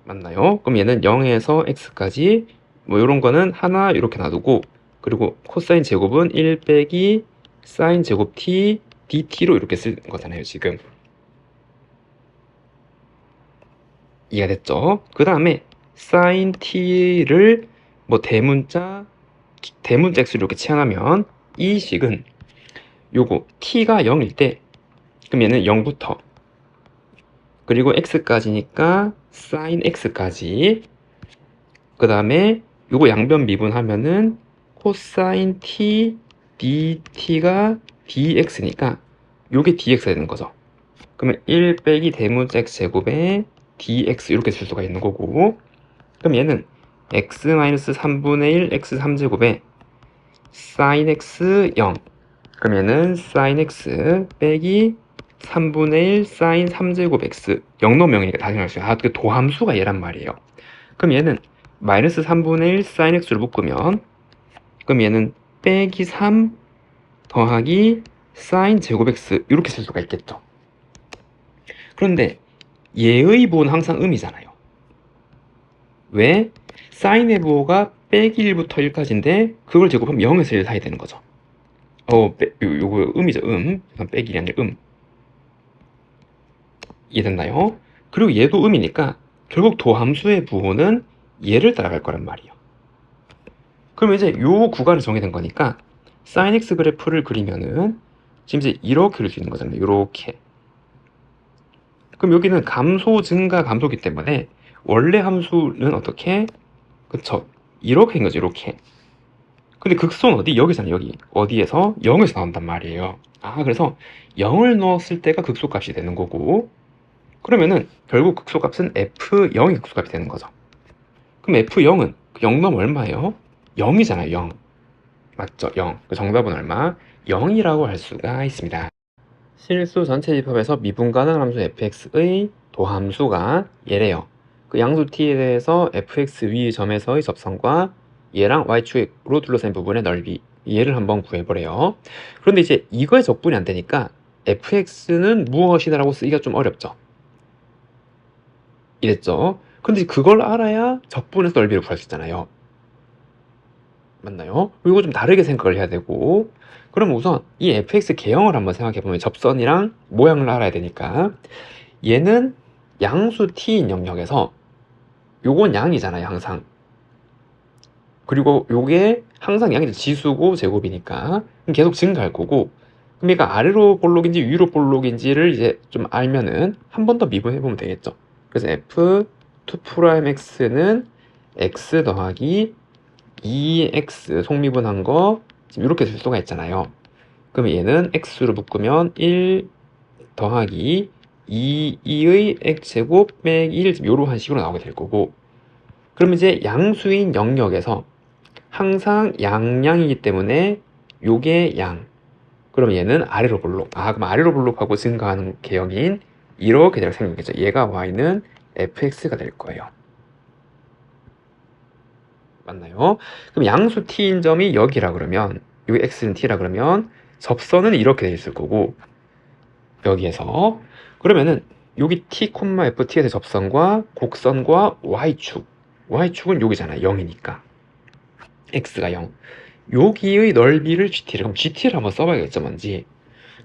맞나요? 그럼 얘는 0에서 x까지 뭐 이런 거는 하나 이렇게 놔두고, 그리고 코사인 제곱은 1 빼기 사인 제곱 t dt로 이렇게 쓸 거잖아요, 지금. 이해가 됐죠? 그 다음에 사인 t를 뭐 대문자 x로 이렇게 치환하면 이 식은 요거 t가 0일 때, 그럼 얘는 0부터 그리고 x까지니까 sin x까지, 그 다음에 요거 양변 미분하면은 코사인 t dt가 dx니까 요게 dx가 되는 거죠. 그러면 1 빼기 대문자 x 제곱에 dx 이렇게 쓸 수가 있는 거고, 그럼 얘는 x 마이너스 3분의 1 x 3제곱에 sin x 0, 그럼 얘는 sin x 빼기 3분의 1 sin 3제곱 x, 0 넣으면 0이니까 다시 나올 수 있어요. 그 도함수가 얘란 말이에요. 그럼 얘는 마이너스 3분의 1 sin x를 묶으면, 그럼 얘는 빼기 3 더하기 sin 제곱 x 이렇게 쓸 수가 있겠죠. 그런데 얘의 부호는 항상 음이잖아요. 왜? 사인의 부호가 빼기 1부터 1까지인데 그걸 제곱하면 0에서 1 사이 되는 거죠. 요거 음이죠, 빼기 1이 아니라 이해됐나요? 그리고 얘도 음이니까 결국 도함수의 부호는 얘를 따라갈 거란 말이에요. 그럼 이제 요 구간이 정해진 거니까 sin x 그래프를 그리면은 지금 이제 이렇게 그릴 수 있는 거잖아요. 이렇게. 그럼 여기는 감소, 증가, 감소기 때문에 원래 함수는 어떻게? 그쵸? 이렇게 된 거죠, 이렇게. 근데 극소는 어디? 여기잖아요, 여기. 어디에서? 0에서 나온단 말이에요. 그래서 0을 넣었을 때가 극소값이 되는 거고, 그러면은 결국 극소값은 f0이 극소값이 되는 거죠. 그럼 f0은 0 넣으면 얼마예요? 0이잖아요, 0. 맞죠? 0. 그 정답은 얼마? 0이라고 할 수가 있습니다. 실수 전체 집합에서 미분 가능한 함수 fx의 도함수가 얘래요. 그 양수 t에 대해서 fx 위 점에서의 접선과 얘랑 y축으로 둘러싼 부분의 넓이, 얘를 한번 구해보래요. 그런데 이제 이거에 적분이 안 되니까 fx는 무엇이다라고 쓰기가 좀 어렵죠. 이랬죠. 근데 그걸 알아야 적분해서 넓이를 구할 수 있잖아요. 맞나요? 이거 좀 다르게 생각을 해야 되고, 그럼 우선 이 fx 개형을 한번 생각해보면 접선이랑 모양을 알아야 되니까, 얘는 양수 t인 영역에서 요건 양이잖아요, 항상. 그리고 요게 항상 양이 지수고 제곱이니까 계속 증가할 거고, 그럼 얘가 아래로 볼록인지 위로 볼록인지를 이제 좀 알면은 한 번 더 미분해보면 되겠죠. 그래서 f2'x는 x 더하기 2x 속미분한 거 지금 이렇게 쓸 수가 있잖아요. 그럼 얘는 x로 묶으면 1 더하기 2의 x제곱 빼기 1, 이런 식으로 나오게 될 거고, 그럼 이제 양수인 영역에서 항상 양이기 때문에 요게 양. 그럼 얘는 아래로 볼록. 그럼 아래로 볼록하고 증가하는 개형인 이렇게 될 생기겠죠. 얘가 y는 fx가 될 거예요. 맞나요? 그럼 양수 t인 점이 여기라 그러면 여기 x는 t라 그러면 접선은 이렇게 돼 있을 거고 여기에서 그러면은 여기 t, ft의 접선과 곡선과 y축은 여기잖아. 0이니까 x가 0 여기의 넓이를 gt를 그럼 gt를 한번 써봐야겠죠 뭔지.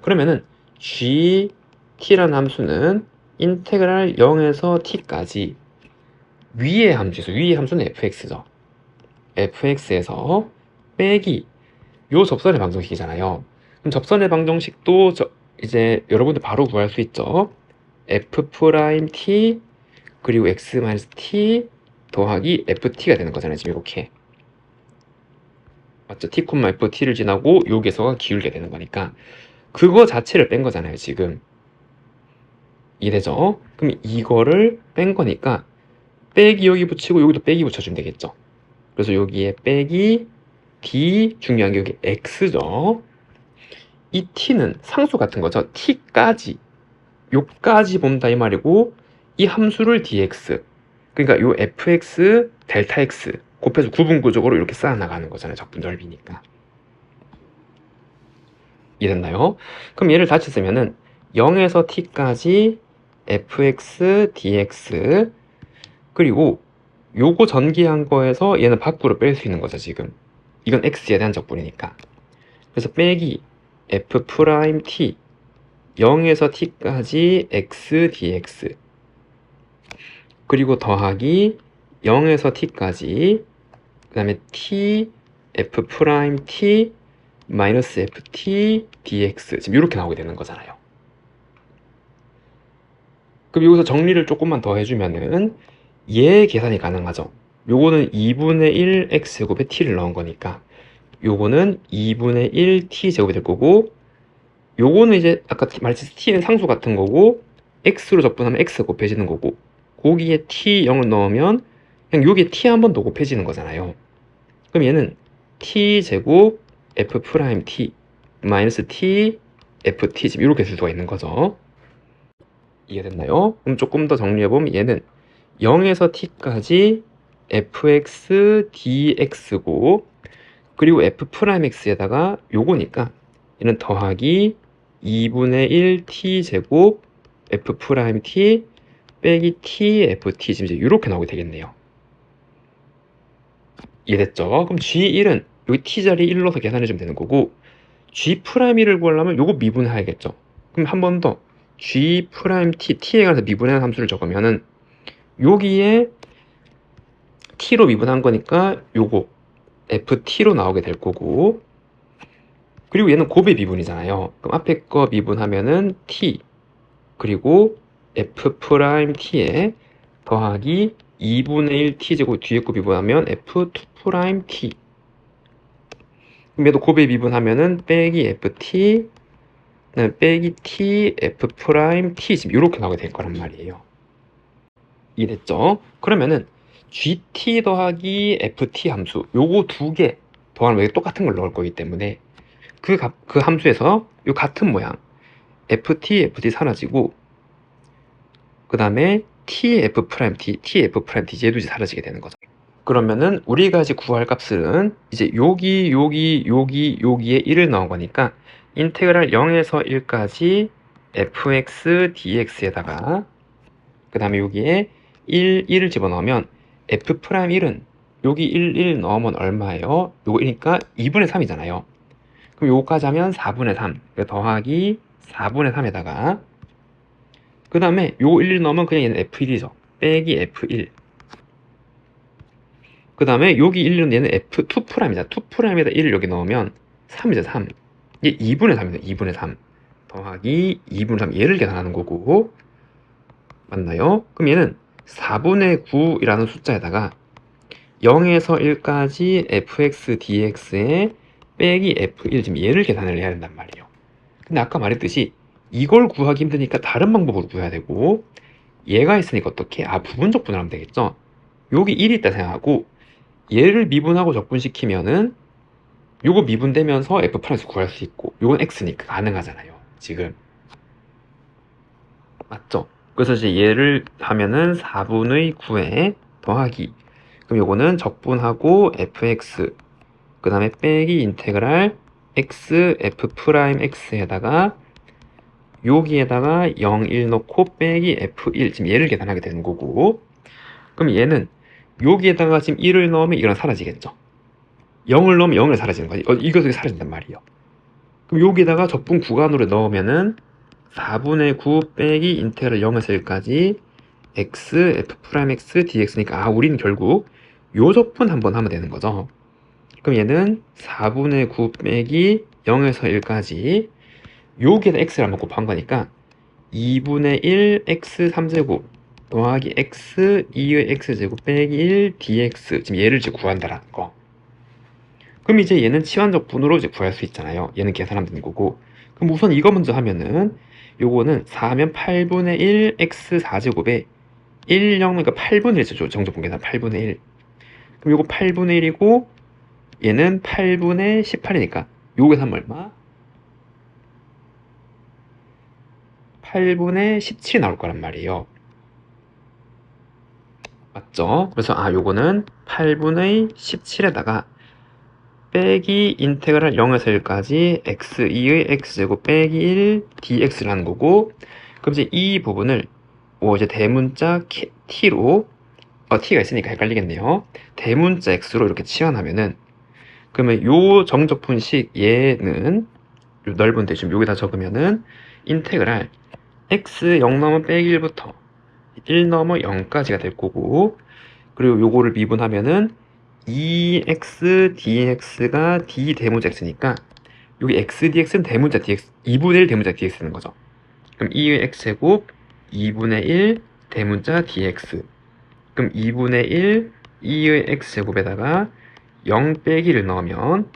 그러면은 gt라는 함수는 인테그랄 0에서 t까지 위의 함수는 fx죠. fx에서 빼기 요 접선의 방정식이잖아요. 그럼 접선의 방정식도 이제 여러분들 바로 구할 수 있죠. f'(t) 그리고 x-t 더하기 ft가 되는 거잖아요. 지금 이렇게 맞죠? t, ft를 지나고 여기서가 기울게 되는 거니까 그거 자체를 뺀 거잖아요. 지금 이래죠? 그럼 이거를 뺀 거니까 빼기 여기 붙이고 여기도 빼기 붙여주면 되겠죠. 그래서 여기에 빼기 d 중요한 게 여기 x죠. 이 t는 상수 같은 거죠. t까지 요까지 본다 이 말이고 이 함수를 dx 그러니까 요 fx 델타 x 곱해서 구분구적으로 이렇게 쌓아나가는 거잖아요. 적분 넓이니까. 이해됐나요? 그럼 얘를 다시 쓰면은 0에서 t까지 fx dx 그리고 요거 전개한 거에서 얘는 밖으로 뺄 수 있는 거죠. 지금 이건 x에 대한 적분이니까. 그래서 빼기 f'(t) 0에서 t까지 x dx 그리고 더하기 0에서 t까지 그 다음에 t f'(t) 마이너스 ft dx 지금 이렇게 나오게 되는 거잖아요. 그럼 여기서 정리를 조금만 더 해주면은 얘 계산이 가능하죠. 요거는 2분의 1 x제곱에 t를 넣은 거니까 요거는 2분의 1 t제곱이 될 거고 요거는 이제 아까 말했듯이 t는 상수 같은 거고 x로 접근하면 x 곱해지는 거고 거기에 t 0을 넣으면 그냥 여기에 t 한 번 더 곱해지는 거잖아요. 그럼 얘는 t제곱 f'(t) 마이너스 t ft 지금 이렇게 쓸 수가 있는 거죠. 이해됐나요? 그럼 조금 더 정리해보면 얘는 0에서 t까지 fx dx고 그리고 f'x에다가 요거니까 얘는 더하기 2분의 1 t제곱 f't 빼기 t ft 지금 이제 이렇게 나오게 되겠네요. 이해됐죠? 그럼 g1은 여기 t자리 1 넣어서 계산해주면 되는 거고 g'1을 구하려면 요거 미분해야겠죠. 그럼 한 번 더 g'' t에 관해서 미분하는 함수를 적으면은 여기에 t로 미분한 거니까 요거 ft로 나오게 될 거고 그리고 얘는 곱의 미분이잖아요. 그럼 앞에 거 미분하면은 t 그리고 f't에 더하기 2분의 1 t제곱 뒤에 거 미분하면 f2't 그럼 얘도 곱의 미분하면은 빼기 ft 빼기 t f't 지금 이렇게 나오게 될 거란 말이에요. 이해됐죠? 그러면은 gt 더하기 ft 함수 요거 두 개 더하면 왜 똑같은 걸 넣을 거기 때문에 그 함수에서 요 같은 모양 ft 사라지고 그 다음에 tf't 얘도 이제 사라지게 되는 거죠. 그러면은 우리가 이제 구할 값은 이제 여기에 1을 넣은 거니까 인테그랄 0에서 1까지 fx dx에다가 그 다음에 여기에 1을 집어넣으면 f'1은 여기 1 넣으면 얼마예요? 요거 1이니까 2분의 3이잖아요. 그럼 요거까지 하면 4분의 3 더하기 4분의 3에다가 그 다음에 요 1 넣으면 그냥 얘는 f1이죠. 빼기 f1 그 다음에 여기 1은 얘는 f2'이잖아. 2'에다 1을 여기 넣으면 3이죠. 3 이게 2분의 3이죠. 2분의 3 더하기 2분의 3 얘를 계산하는 거고 맞나요? 그럼 얘는 4분의 9이라는 숫자에다가 0에서 1까지 fx dx에 빼기 f1 지금 얘를 계산을 해야 된단 말이에요. 근데 아까 말했듯이 이걸 구하기 힘드니까 다른 방법으로 구해야 되고 얘가 있으니까 어떻게? 부분적 분할하면 되겠죠? 여기 1이 있다 생각하고 얘를 미분하고 적분시키면은 요거 미분되면서 f 프라임에서 구할 수 있고 요건 x니까 가능하잖아요 지금. 맞죠? 그래서 이제 얘를 하면은 4분의 9에 더하기, 그럼 요거는 적분하고 fx 그 다음에 빼기 인테그랄 x f 프라임 x에다가 여기에다가 0, 1 넣고 빼기 f1, 지금 얘를 계산하게 되는 거고, 그럼 얘는 여기에다가 지금 1을 넣으면 이건 사라지겠죠. 0을 넣으면 0을 사라지는 거지. 이것이 사라진단 말이에요. 그럼 여기에다가 적분 구간으로 넣으면은 4분의 9 빼기 인테그랄 0에서 1까지 x f 프라임 x dx니까 우리는 결국 요 적분 한번 하면 되는 거죠. 그럼 얘는 4분의 9 빼기 0에서 1까지 여기에다 x를 한번 곱한 거니까 2분의 1 x 3제곱 더하기 x 2의 x제곱 빼기 1 dx, 지금 얘를 이제 구한다라는 거. 그럼 이제 얘는 치환적분으로 이제 구할 수 있잖아요. 얘는 계산하면 되는 거고. 그럼 우선 이거 먼저 하면은 요거는 4면 8분의 1 x 4제곱에 1, 0, 그러니까 8분의 1이죠. 정적분 계산 8분의 1. 그럼 요거 8분의 1이고 얘는 8분의 18이니까 요거 계산하면 얼마? 8분의 17이 나올 거란 말이에요. 맞죠? 그래서 요거는 8분의 17에다가 빼기 인테그랄 0에서 1까지 x2의 x제곱 빼기 1 dx라는 거고, 그럼 이제 이 부분을 이제 대문자 t로 t가 있으니까 헷갈리겠네요. 대문자 x로 이렇게 치환하면은, 그러면 요 정적분식 얘는 요 넓은데 지금 여기다 적으면은 인테그랄 x 0 넘어 빼기 1부터 1 넘어 0까지가 될 거고, 그리고 요거를 미분하면은 2x dx가 d 대문자 x니까 여기 x dx는 대문자 dx 2분의 1 대문자 dx 되는 거죠. 그럼 2의 x제곱 2분의 1 대문자 dx, 그럼 2분의 1 2의 x제곱에다가 0 빼기를 넣으면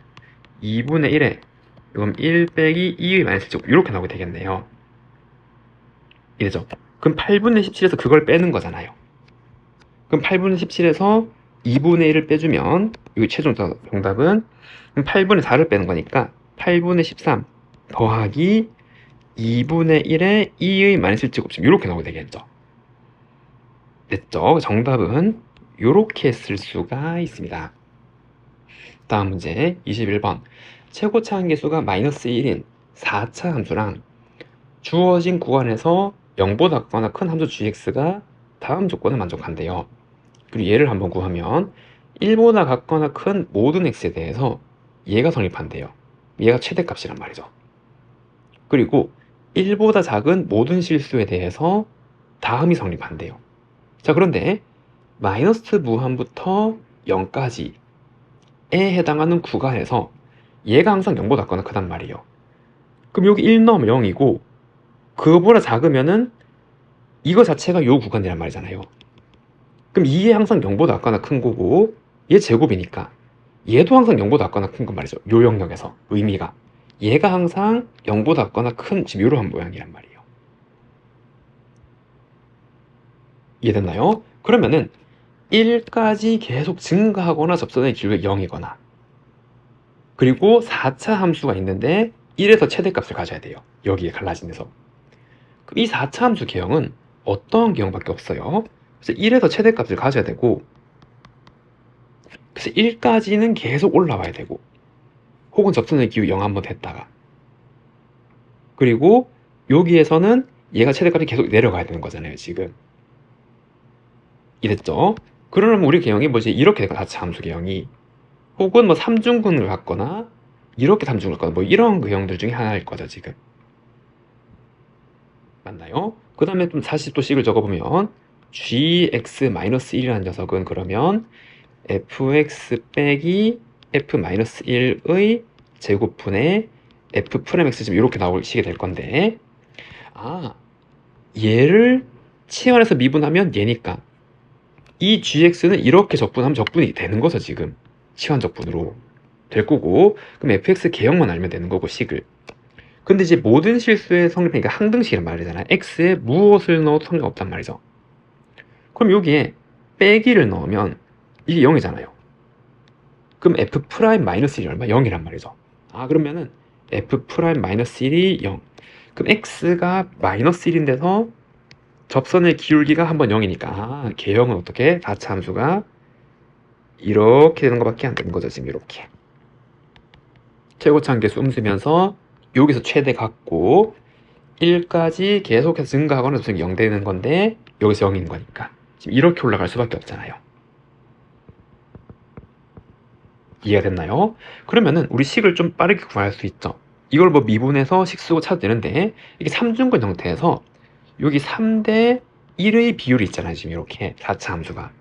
2분의 1에 그럼 1 빼기 2의 마이너스 제곱 이렇게 나오게 되겠네요. 이래죠. 그럼 8분의 17에서 그걸 빼는 거잖아요. 그럼 8분의 17에서 2분의 1을 빼주면 여기 최종 정답은 8분의 4를 빼는 거니까 8분의 13 더하기 2분의 1에 2의 마이너스 1제곱쯤 이렇게 나오게 되겠죠. 됐죠? 정답은 이렇게 쓸 수가 있습니다. 다음 문제 21번. 최고차 한계수가 마이너스 1인 4차 함수랑 주어진 구간에서 0보다 작거나 큰 함수 gx가 다음 조건을 만족한대요. 그리고 얘를 한번 구하면 1보다 작거나 큰 모든 x에 대해서 얘가 성립한대요. 얘가 최대값이란 말이죠. 그리고 1보다 작은 모든 실수에 대해서 다음이 성립한대요. 자, 그런데 마이너스 무한부터 0까지에 해당하는 구간에서 얘가 항상 0보다 작거나 크단 말이에요. 그럼 여기 1 넣으면 0이고 그거보다 작으면은 이거 자체가 요 구간이란 말이잖아요. 그럼 이게 항상 0보다 작거나 큰 거고 얘 제곱이니까 얘도 항상 0보다 작거나 큰 건 말이죠. 요 영역에서 의미가 얘가 항상 0보다 작거나 큰 지금 이러한 모양이란 말이에요. 이해됐나요? 그러면은 1까지 계속 증가하거나 접선의 길이가 0이거나, 그리고 4차 함수가 있는데 1에서 최대값을 가져야 돼요. 여기에 갈라진 데서. 그럼 이 4차 함수 개형은 어떤 개형밖에 없어요. 그래서 1에서 최대값을 가져야 되고, 그래서 1까지는 계속 올라와야 되고, 혹은 접선의 기후 0 한번 됐다가, 그리고 여기에서는 얘가 최대값이 계속 내려가야 되는 거잖아요, 지금. 이랬죠? 그러면 우리 개형이 뭐지? 이렇게 될까, 4차 함수 개형이. 혹은 뭐 3중근을 갖거나, 이렇게 3중근을 갖거나, 뭐 이런 개형들 중에 하나일 거죠, 지금. 맞나요? 그 다음에 좀 다시 또 식을 적어보면, gx-1이라는 녀석은 그러면 fx 빼기 f-1의 제곱분의 f 프라임 x 지금 이렇게 나올 식이 될 건데, 얘를 치환해서 미분하면 얘니까 이 gx는 이렇게 적분하면 적분이 되는 거죠. 지금 치환 적분으로 될 거고, 그럼 fx 개형만 알면 되는 거고 식을. 근데 이제 모든 실수의 성립이니까 항등식이란 말이잖아요. x에 무엇을 넣어도 성립 없단 말이죠. 그럼 여기에 빼기를 넣으면 이게 0이잖아요. 그럼 f 프라임 마이너스 1이 얼마? 0이란 말이죠. 아, 그러면은 f 프라임 마이너스 1이 0. 그럼 x가 마이너스 1인데서 접선의 기울기가 한번 0이니까 아, 개형은 어떻게? 4차 함수가 이렇게 되는 것밖에 안 되는 거죠. 지금 이렇게 최고차 함계수 음수면서 여기서 최대 갖고 1까지 계속해서 증가하거나 접선이 0 되는 건데 여기서 0인 거니까 지금 이렇게 올라갈 수밖에 없잖아요. 이해가 됐나요? 그러면은 우리 식을 좀 빠르게 구할 수 있죠. 이걸 뭐 미분해서 식 쓰고 찾아도 되는데 이게 3중근 형태에서 여기 3대 1의 비율이 있잖아요. 지금 이렇게 4차 함수가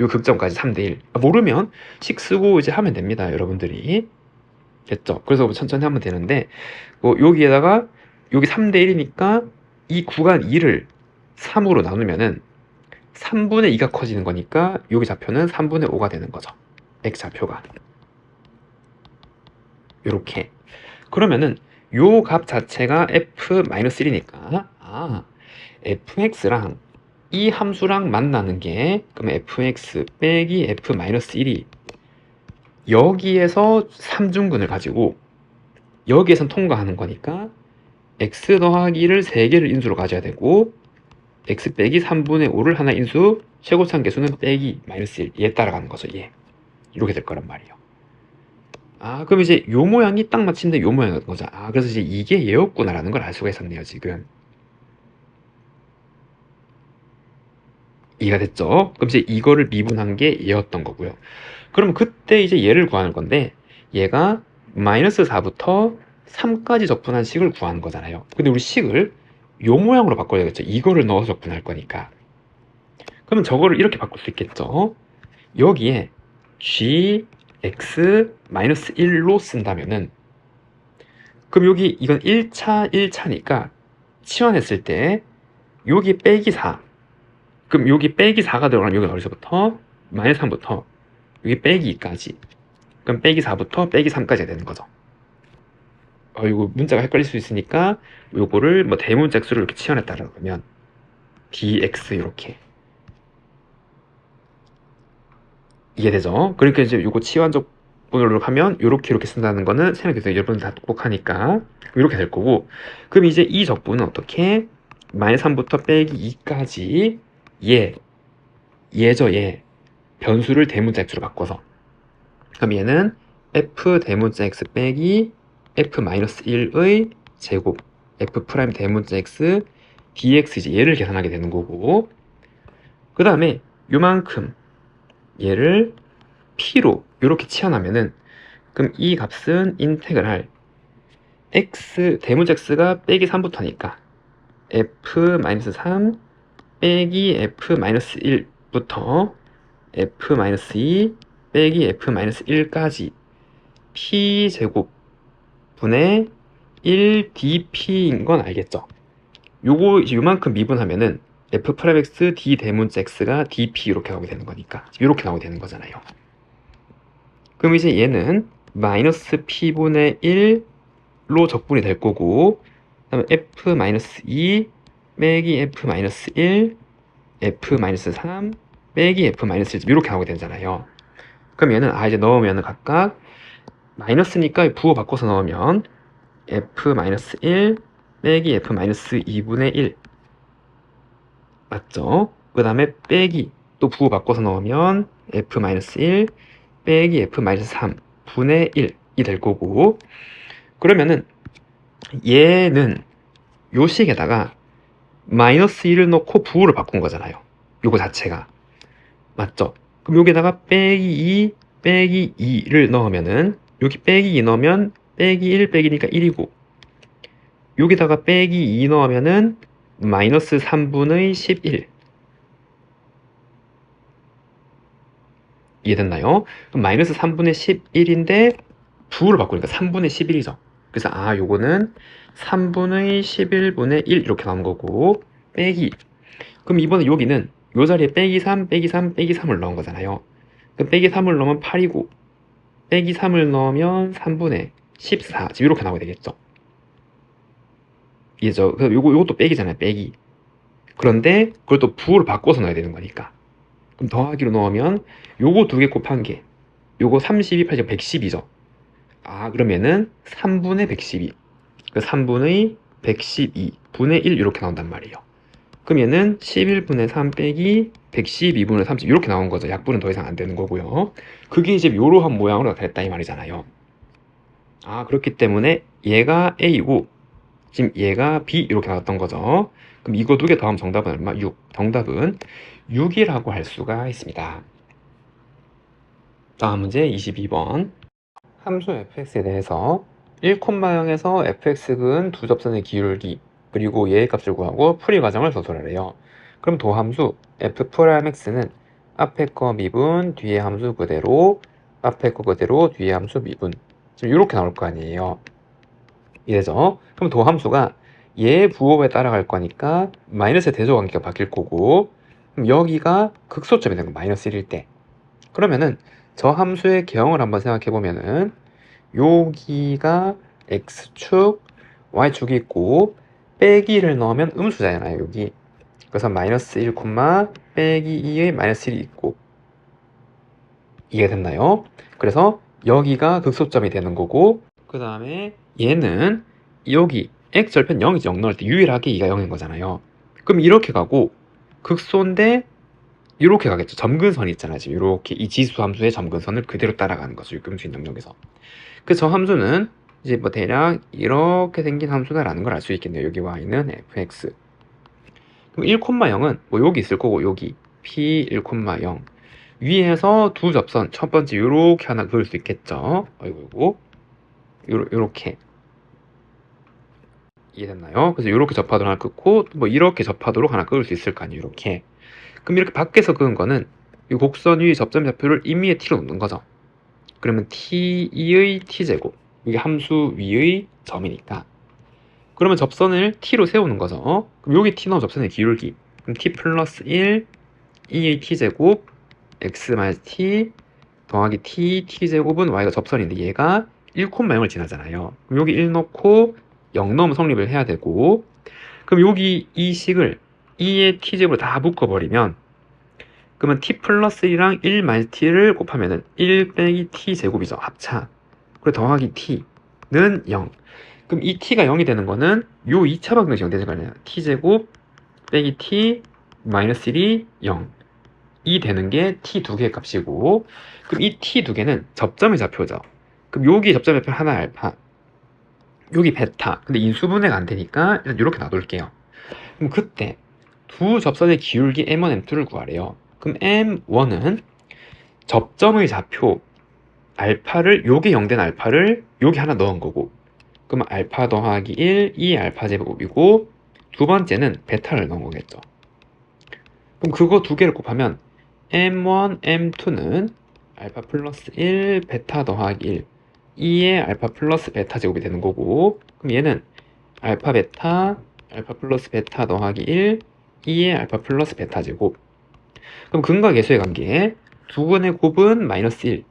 요 극점까지 3대 1 모르면 식 쓰고 이제 하면 됩니다. 여러분들이 됐죠? 그래서 천천히 하면 되는데 뭐 여기에다가 여기 3대 1이니까 이 구간 2를 3으로 나누면은 3분의 2가 커지는 거니까 여기 좌표는 3분의 5가 되는 거죠. x 좌표가 요렇게. 그러면은 요 값 자체가 f-1이니까 아, fx랑 이 함수랑 만나는 게 그러면 fx 빼기 f-1이 여기에서 3중근을 가지고 여기에선 통과하는 거니까 x 더하기를 3개를 인수로 가져야 되고 x 빼기 3분의 5를 하나 인수 최고차함계수는 빼기 마이너스 1 얘 따라가는 거죠. 얘 이렇게 될 거란 말이에요. 아, 그럼 이제 요 모양이 딱 맞춘데 요 모양인 거죠. 아, 그래서 이제 이게 얘였구나라는 걸 알 수가 있었네요. 지금 이해가 됐죠? 그럼 이제 이거를 미분한 게 얘였던 거고요. 그럼 그때 이제 얘를 구하는 건데 얘가 마이너스 4부터 3까지 적분한 식을 구하는 거잖아요. 근데 우리 식을 요 모양으로 바꿔야겠죠. 이거를 넣어서 적분할 거니까. 그러면 저거를 이렇게 바꿀 수 있겠죠. 여기에 gx-1로 쓴다면은 그럼 여기 이건 1차니까 치환했을 때 여기 빼기 4 그럼 여기 빼기 4가 들어가면 여기 어디서부터? 마이너스 3부터 여기 빼기 2까지 그럼 빼기 4부터 빼기 3까지 되는 거죠. 이거 문자가 헷갈릴 수 있으니까 요거를 뭐 대문짝수를 이렇게 치환했다라고 하면 dx 이렇게 이해되죠? 그러니까 이제 요거 치환적 분으로 하면 이렇게 쓴다는 거는 생각해서 여러분 다 똑똑하니까 이렇게 될 거고 그럼 이제 이 적분은 어떻게? 마이너스 3부터 빼기 2까지 얘죠 얘 변수를 대문자 x로 바꿔서 그럼 얘는 f 대문자 x 빼기 f-1의 제곱 f 프라임 대문자 x dx 이제 얘를 계산하게 되는 거고 그 다음에 요만큼 얘를 p로 이렇게 치환하면은 그럼 이 값은 인테그랄 x 대문자 x가 빼기 3부터니까 f-3 빼기 f-1부터 f-2 빼기 f-1까지 p제곱 분의 1dp인 건 알겠죠? 요거 이제 요만큼 미분하면은 f'(x) d 대문자 x가 dp 이렇게 나오게 되는 거니까 이렇게 나오게 되는 거잖아요. 그럼 이제 얘는 마이너스 p분의 1로 적분이 될 거고 그다음에 f-2 빼기 f-1 f-3 빼기 f-1 이렇게 나오게 되잖아요. 그럼 얘는 이제 넣으면 각각 마이너스니까 부호 바꿔서 넣으면 f-1 빼기 f-2분의 1 맞죠? 그 다음에 빼기 또 부호 바꿔서 넣으면 f-1 빼기 f-3 분의 1이 될 거고 그러면은 얘는 요 식에다가 마이너스 1을 넣고 부호를 바꾼 거잖아요. 요거 자체가 맞죠? 그럼 여기다가 빼기 2 빼기 2를 넣으면은 여기 빼기 2 넣으면 빼기 1 빼기니까 1이고 여기다가 빼기 2 넣으면은 마이너스 3분의 11 이해됐나요? 그럼 마이너스 3분의 11인데 부호를 바꾸니까 3분의 11이죠. 그래서 요거는 3분의 11분의 1 이렇게 나온 거고 빼기 그럼 이번에 여기는 요 자리에 빼기 3 빼기 3 빼기 3을 넣은 거잖아요. 그럼 빼기 3을 넣으면 8이고 빼기 3을 넣으면 3분의 14 지금 이렇게 나오게 되겠죠. 이해죠? 그래서 요것도 빼기잖아요. 빼기 그런데 그걸 또 부호를 바꿔서 넣어야 되는 거니까 그럼 더하기로 넣으면 요거 두 개 곱한 게 요거 32, 8, 112죠. 아, 그럼 얘는 3분의 112. 그 3분의 112 분의 1 이렇게 나온단 말이에요. 그럼 얘는 11분의 3 빼기 112분의 30 이렇게 나온 거죠. 약분은 더 이상 안 되는 거고요. 그게 이제 요러한 모양으로 나타냈다 이 말이잖아요. 아, 그렇기 때문에 얘가 A고 지금 얘가 B 이렇게 나왔던 거죠. 그럼 이거 두 개 더하면 정답은 얼마? 6. 정답은 6이라고 할 수가 있습니다. 다음 문제 22번. 함수 fx에 대해서 1,0에서 fx근 두 접선의 기울기 그리고 얘의 값을 구하고 풀이 과정을 서술하래요. 그럼 도함수 f'x는 앞에 거 미분 뒤에 함수 그대로 앞에 거 그대로 뒤에 함수 미분 지금 이렇게 나올 거 아니에요. 이래죠. 그럼 도함수가 얘 부호에 따라갈 거니까 마이너스의 대조관계가 바뀔 거고 그럼 여기가 극소점이 되는 거 마이너스 1일 때 그러면은 저 함수의 개형을 한번 생각해 보면은 여기가 x축 y축이 있고 빼기를 넣으면 음수잖아요 여기. 그래서 마이너스 1, 빼기 2의 마이너스 1이 있고 이해됐나요? 그래서 여기가 극소점이 되는 거고 그 다음에 얘는 여기 x절편 0이지 0 넣을 때 유일하게 2가 0인 거잖아요. 그럼 이렇게 가고 극소인데 이렇게 가겠죠. 점근선이 있잖아요. 지금 이렇게 이 지수 함수의 점근선을 그대로 따라가는 거죠. 육금수인 영역에서. 그래서 저 함수는 이제 뭐 대략 이렇게 생긴 함수다라는 걸 알 수 있겠네요. 여기 y는 fx. 그럼 1,0은 뭐 여기 있을 거고 여기 p 1,0 위에서 두 접선 첫 번째 요렇게 하나 그을 수 있겠죠. 아이고 요렇게 이해됐나요? 그래서 요렇게 접하도록 하나 끊고 뭐 이렇게 접하도록 하나 끊을 수 있을 거 아니에요. 이렇게. 그럼 이렇게 밖에서 그은 거는 이 곡선 위 접점 좌표를 임의의 t로 놓는 거죠. 그러면 t2의 t제곱 이게 함수 위의 점이니까 그러면 접선을 t로 세우는 거죠. 그럼 여기 t 넣으면 접선의 기울기 그럼 t 플러스 1 2의 t제곱 x 마이너스 t 더하기 t t제곱은 y가 접선인데 얘가 1,0을 지나잖아요. 그럼 여기 1 넣고 0 넣으면 성립을 해야 되고 그럼 여기 이 식을 2의 t제곱을 다 묶어버리면 그러면 t 플러스 1이랑 1 마이너스 t를 곱하면은 1 빼기 t제곱이죠. 합차. 그리고 더하기 t는 0. 그럼 이 t가 0이 되는 거는 요 2차 방정식 0 되는 거 아니에요. t제곱 빼기 t 마이너스 1이 0. 이 되는 게 t 두 개의 값이고 그럼 이 t 두 개는 접점의 좌표죠. 그럼 여기 접점의 좌표 하나 알파 여기 베타 근데 인수분해가 안 되니까 일단 이렇게 놔둘게요. 그럼 그때 두 접선의 기울기 m1, m2를 구하래요. 그럼 m1은 접점의 좌표 알파를 요게 0된 알파를 여기 하나 넣은 거고 그럼 알파 더하기 1, 2 알파 제곱이고 두 번째는 베타를 넣은 거겠죠. 그럼 그거 두 개를 곱하면 m1, m2는 알파 플러스 1, 베타 더하기 1 2의 알파 플러스 베타 제곱이 되는 거고 그럼 얘는 알파 베타 알파 플러스 베타 더하기 1 2의 알파 플러스 베타 제곱 그럼 근과 계수의 관계 두 근의 곱은 마이너스 1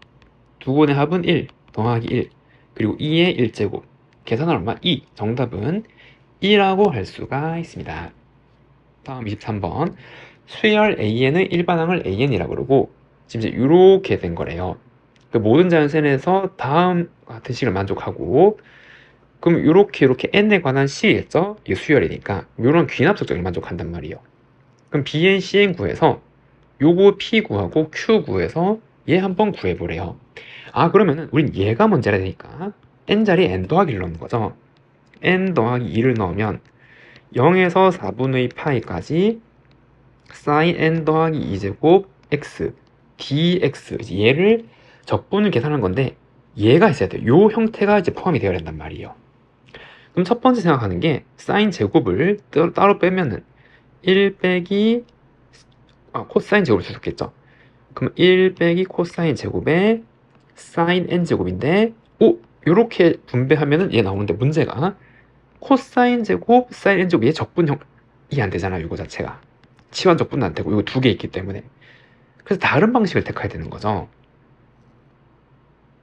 두 근의 합은 1 더하기 1 그리고 2의 1제곱 계산은 얼마? 2 정답은 2라고 할 수가 있습니다. 다음 23번 수열 AN의 일반항을 AN이라고 그러고 지금 이제 이렇게 된 거래요. 그 모든 자연선에서 다음 같은 식을 만족하고 그럼 이렇게 n에 관한 식이겠죠? 이게 수열이니까 이런 귀납속적을 만족한단 말이에요. 그럼 BN, CN 구해서 요거 P 구하고 Q 구해서 얘 한번 구해보래요. 아 그러면은 우린 얘가 문제라 되니까 n자리에 n 더하기 1을 넣는 거죠. n 더하기 2를 넣으면 0에서 4분의 파이까지 sin n 더하기 2제곱 x dx 얘를 적분을 계산한 건데 얘가 있어야 돼요. 요 형태가 이제 포함이 되어야 된단 말이에요. 그럼 첫 번째 생각하는 게 사인 제곱을 따로 빼면은 1 빼기 코사인 제곱을 쓰겠죠. 그럼 1 빼기 코사인 제곱에 사인 n 제곱인데 요렇게 분배하면은 얘 나오는데 문제가 코사인 제곱 사인 n 제곱 얘 적분형이 안 되잖아요. 이거 자체가 치환 적분도 안 되고 이거 두 개 있기 때문에 그래서 다른 방식을 택해야 되는 거죠.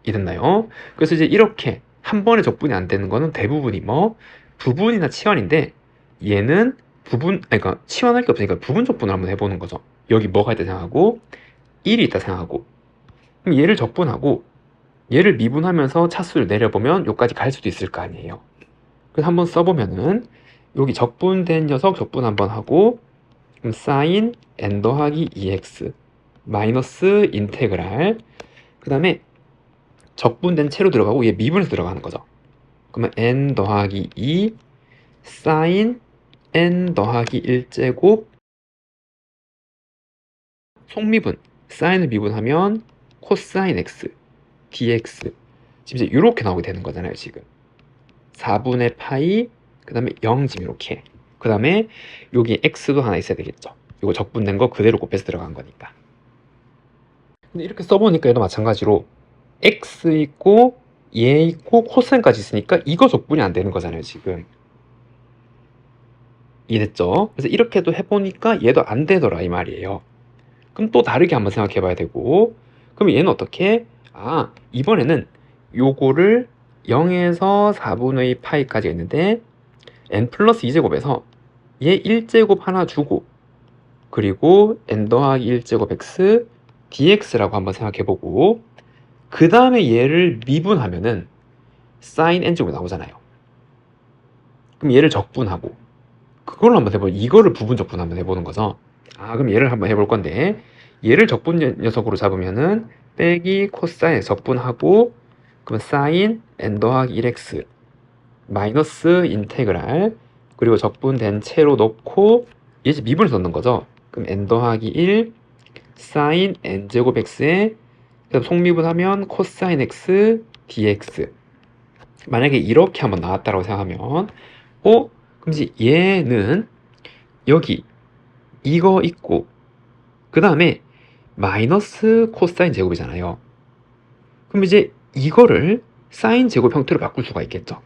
이해됐나요? 그래서 이제 이렇게 한 번에 적분이 안 되는 거는 대부분이 뭐 부분이나 치환인데 얘는 그러니까 치환할 게 없으니까 부분 적분을 한번 해보는 거죠. 여기 뭐가 있다 생각하고 1이 있다 생각하고 그럼 얘를 적분하고 얘를 미분하면서 차수를 내려보면 여기까지 갈 수도 있을 거 아니에요. 그래서 한번 써보면은 여기 적분된 녀석 적분 한번 하고, 그럼 sin n 더하기 2x 마이너스 인테그랄, 그 다음에 적분된 채로 들어가고 얘 미분해서 들어가는 거죠. 그러면 n 더하기 2 sin n 더하기 1제곱, 속미분 sin을 미분하면 코사인 x dx, 지금 이제 이렇게 나오게 되는 거잖아요. 지금 4분의 파이, 그 다음에 0 지금 이렇게, 그 다음에 여기 x도 하나 있어야 되겠죠. 이거 적분된 거 그대로 곱해서 들어간 거니까. 근데 이렇게 써보니까 얘도 마찬가지로 x 있고 얘 있고 코사인까지 있으니까 이거 적분이 안 되는 거잖아요. 지금 이해됐죠? 그래서 이렇게도 해보니까 얘도 안 되더라 이 말이에요. 그럼 또 다르게 한번 생각해 봐야 되고, 그럼 얘는 어떻게? 이번에는 요거를 0에서 4분의 파이까지 있는데 n 플러스 2제곱에서 얘 1제곱 하나 주고, 그리고 n 더하기 1제곱 x dx라고 한번 생각해보고, 그 다음에 얘를 미분하면은 sin n제곱이 나오잖아요. 그럼 얘를 적분하고 그걸로 한번 해보면, 이거를 부분 적분 한번 해보는 거죠. 그럼 얘를 한번 해볼 건데, 얘를 적분 녀석으로 잡으면은 빼기 코사인 적분하고, 그러면 sin n 더하기 1x 마이너스 인테그랄, 그리고 적분된 채로 넣고 얘 이제 미분해서 넣는 거죠. 그럼 n 더하기 1 sin n 제곱 x에 속미분하면 코사인 x dx. 만약에 이렇게 한번 나왔다고 생각하면, 그럼 이제 얘는 여기 이거 있고 그 다음에 마이너스 코사인 제곱이잖아요. 그럼 이제 이거를 사인 제곱 형태로 바꿀 수가 있겠죠.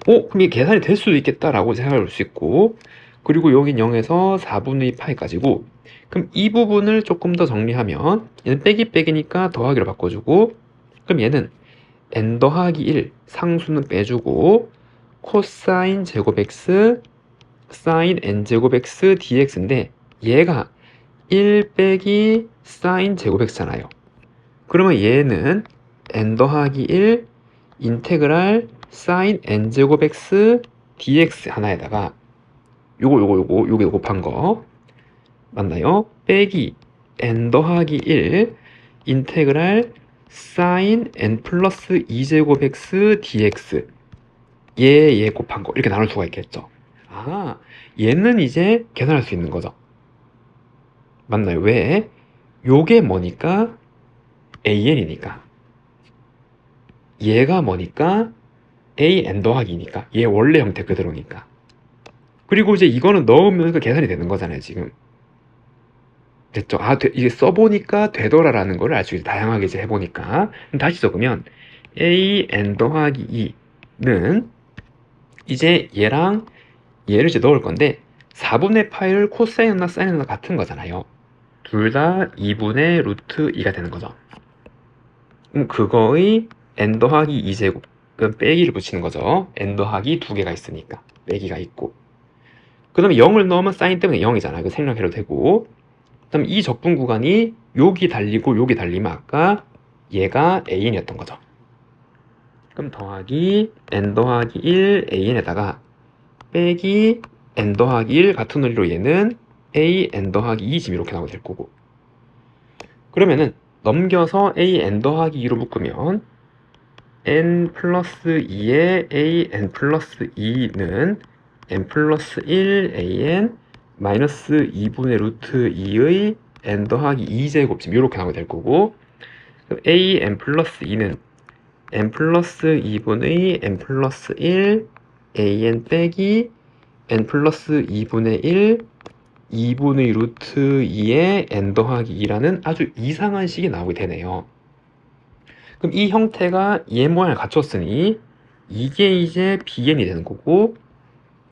그럼 이게 계산이 될 수도 있겠다라고 생각할 수 있고, 그리고 여긴 0에서 4분의 파이까지고, 그럼 이 부분을 조금 더 정리하면 얘는 빼기 빼기니까 더하기로 바꿔주고, 그럼 얘는 n 더하기 1 상수는 빼주고 코사인 제곱 x sin n 제곱 x dx인데 얘가 1 빼기 sin 제곱 x잖아요. 그러면 얘는 n 더하기 1 인테그랄 sin n 제곱 x dx 하나에다가 요게 곱한 거 맞나요? 빼기 n 더하기 1 인테그랄 sin n 플러스 2제곱 x dx, 얘 곱한 거 이렇게 나눌 수가 있겠죠. 얘는 이제 계산할 수 있는 거죠. 맞나요? 왜? 요게 뭐니까? an이니까. 얘가 뭐니까? an 더하기니까. 얘 원래 형태 그대로니까. 그리고 이제 이거는 넣으면 그 계산이 되는 거잖아요, 지금. 됐죠? 이게 써보니까 되더라라는 걸 알 수 있어요. 다양하게 이제 해보니까. 다시 적으면 an 더하기 2는 이제 얘랑 얘를 이제 넣을 건데, 4분의 파이를 코사인이나 사인이나 같은 거잖아요. 둘 다 2분의 루트 2가 되는 거죠. 그럼 그거의 n 더하기 2제곱, 그럼 빼기를 붙이는 거죠. n 더하기 2개가 있으니까 빼기가 있고, 그 다음에 0을 넣으면 사인 때문에 0이잖아요. 이거 생략해도 되고, 그 다음에 이 적분 구간이 여기 달리고 여기 달리면 아까 얘가 an이었던 거죠. 그럼 더하기 n 더하기 1 an에다가 빼기 n 더하기 1 같은 원리로 얘는 a n 더하기 2 지금 이렇게 나오게 될 거고, 그러면은 넘겨서 a n 더하기 2로 묶으면 n 플러스 2의 a n 플러스 2는 n 플러스 1 an 마이너스 2분의 루트 2의 n 더하기 2제곱 지금 이렇게 나오게 될 거고, 그럼 a n 플러스 2는 n 플러스 2분의 n 플러스 1 an 빼기 n 플러스 2분의 1 2분의 루트 2의 n 더하기 2라는 아주 이상한 식이 나오게 되네요. 그럼 이 형태가 얘 모양을 갖췄으니 이게 이제 bn이 되는 거고,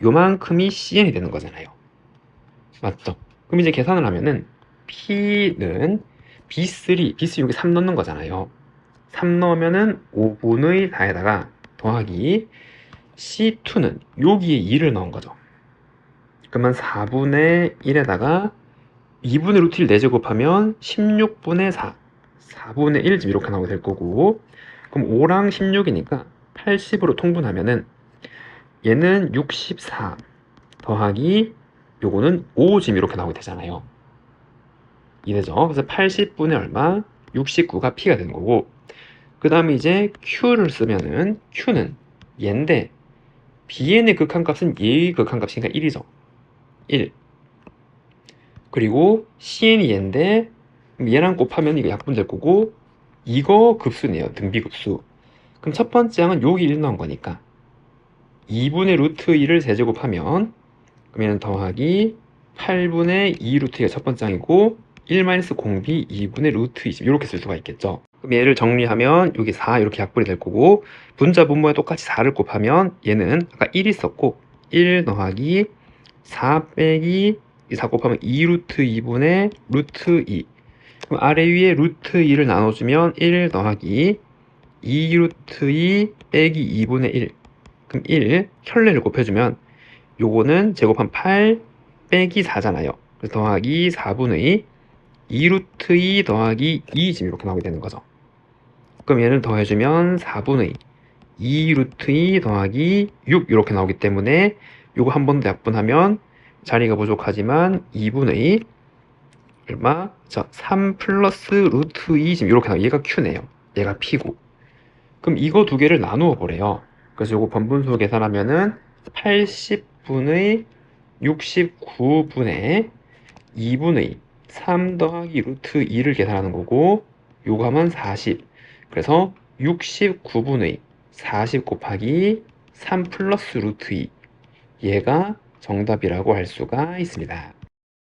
요만큼이 cn이 되는 거잖아요. 맞죠? 그럼 이제 계산을 하면은 p는 b3 여기 3 넣는 거잖아요. 3 넣으면은 5분의 4에다가 더하기 c2는 여기에 2를 넣은 거죠. 그러면 4분의 1에다가 2분의 루트 1 4제곱하면 16분의 4 4분의 1 지금 이렇게 나오게 될 거고, 그럼 5랑 16이니까 80으로 통분하면은 얘는 64 더하기 요거는 5 지금 이렇게 나오게 되잖아요. 이래죠. 그래서 80분의 얼마? 69가 P가 되는 거고, 그 다음에 이제 Q를 쓰면은 Q는 얘인데 BN의 극한값은 얘의 극한값이니까 1이죠. 1. 그리고 CN이 얘인데 얘랑 곱하면 이거 약분될 거고, 이거 급수네요. 등비급수. 그럼 첫 번째 항은 여기 1 나온 거니까 2분의 루트 2를 세제곱하면, 그러면 더하기 8분의 2 루트 2가 첫 번째 항이고 1 마이너스 공비 2분의 루트 20 이렇게 쓸 수가 있겠죠. 그럼 얘를 정리하면 여기 4 이렇게 약분이 될 거고, 분자 분모에 똑같이 4를 곱하면 얘는 아까 1 있었고 1 더하기 4 빼기 4 곱하면 2 루트 2분의 루트 2. 그럼 아래 위에 루트 2를 나눠주면 1 더하기 2 루트 2 빼기 2분의 1. 그럼 1 혈내를 곱해주면 요거는 제곱한 8 빼기 4잖아요. 그래서 더하기 4분의 2 루트 2 더하기 2 지금 이렇게 나오게 되는 거죠. 그럼 얘를 더해주면 4분의 2 루트 2 더하기 6 이렇게 나오기 때문에 요거 한 번 더 약분하면 자리가 부족하지만 2분의 얼마? 자, 3 플러스 루트 2 지금 이렇게 나와. 얘가 Q네요. 얘가 P고. 그럼 이거 두 개를 나누어 보래요. 그래서 요거 번분수 계산하면은 80분의 69분의 2분의 3 더하기 루트 2를 계산하는 거고, 요거 하면 40. 그래서 69분의 40 곱하기 3 플러스 루트 2. 얘가 정답이라고 할 수가 있습니다.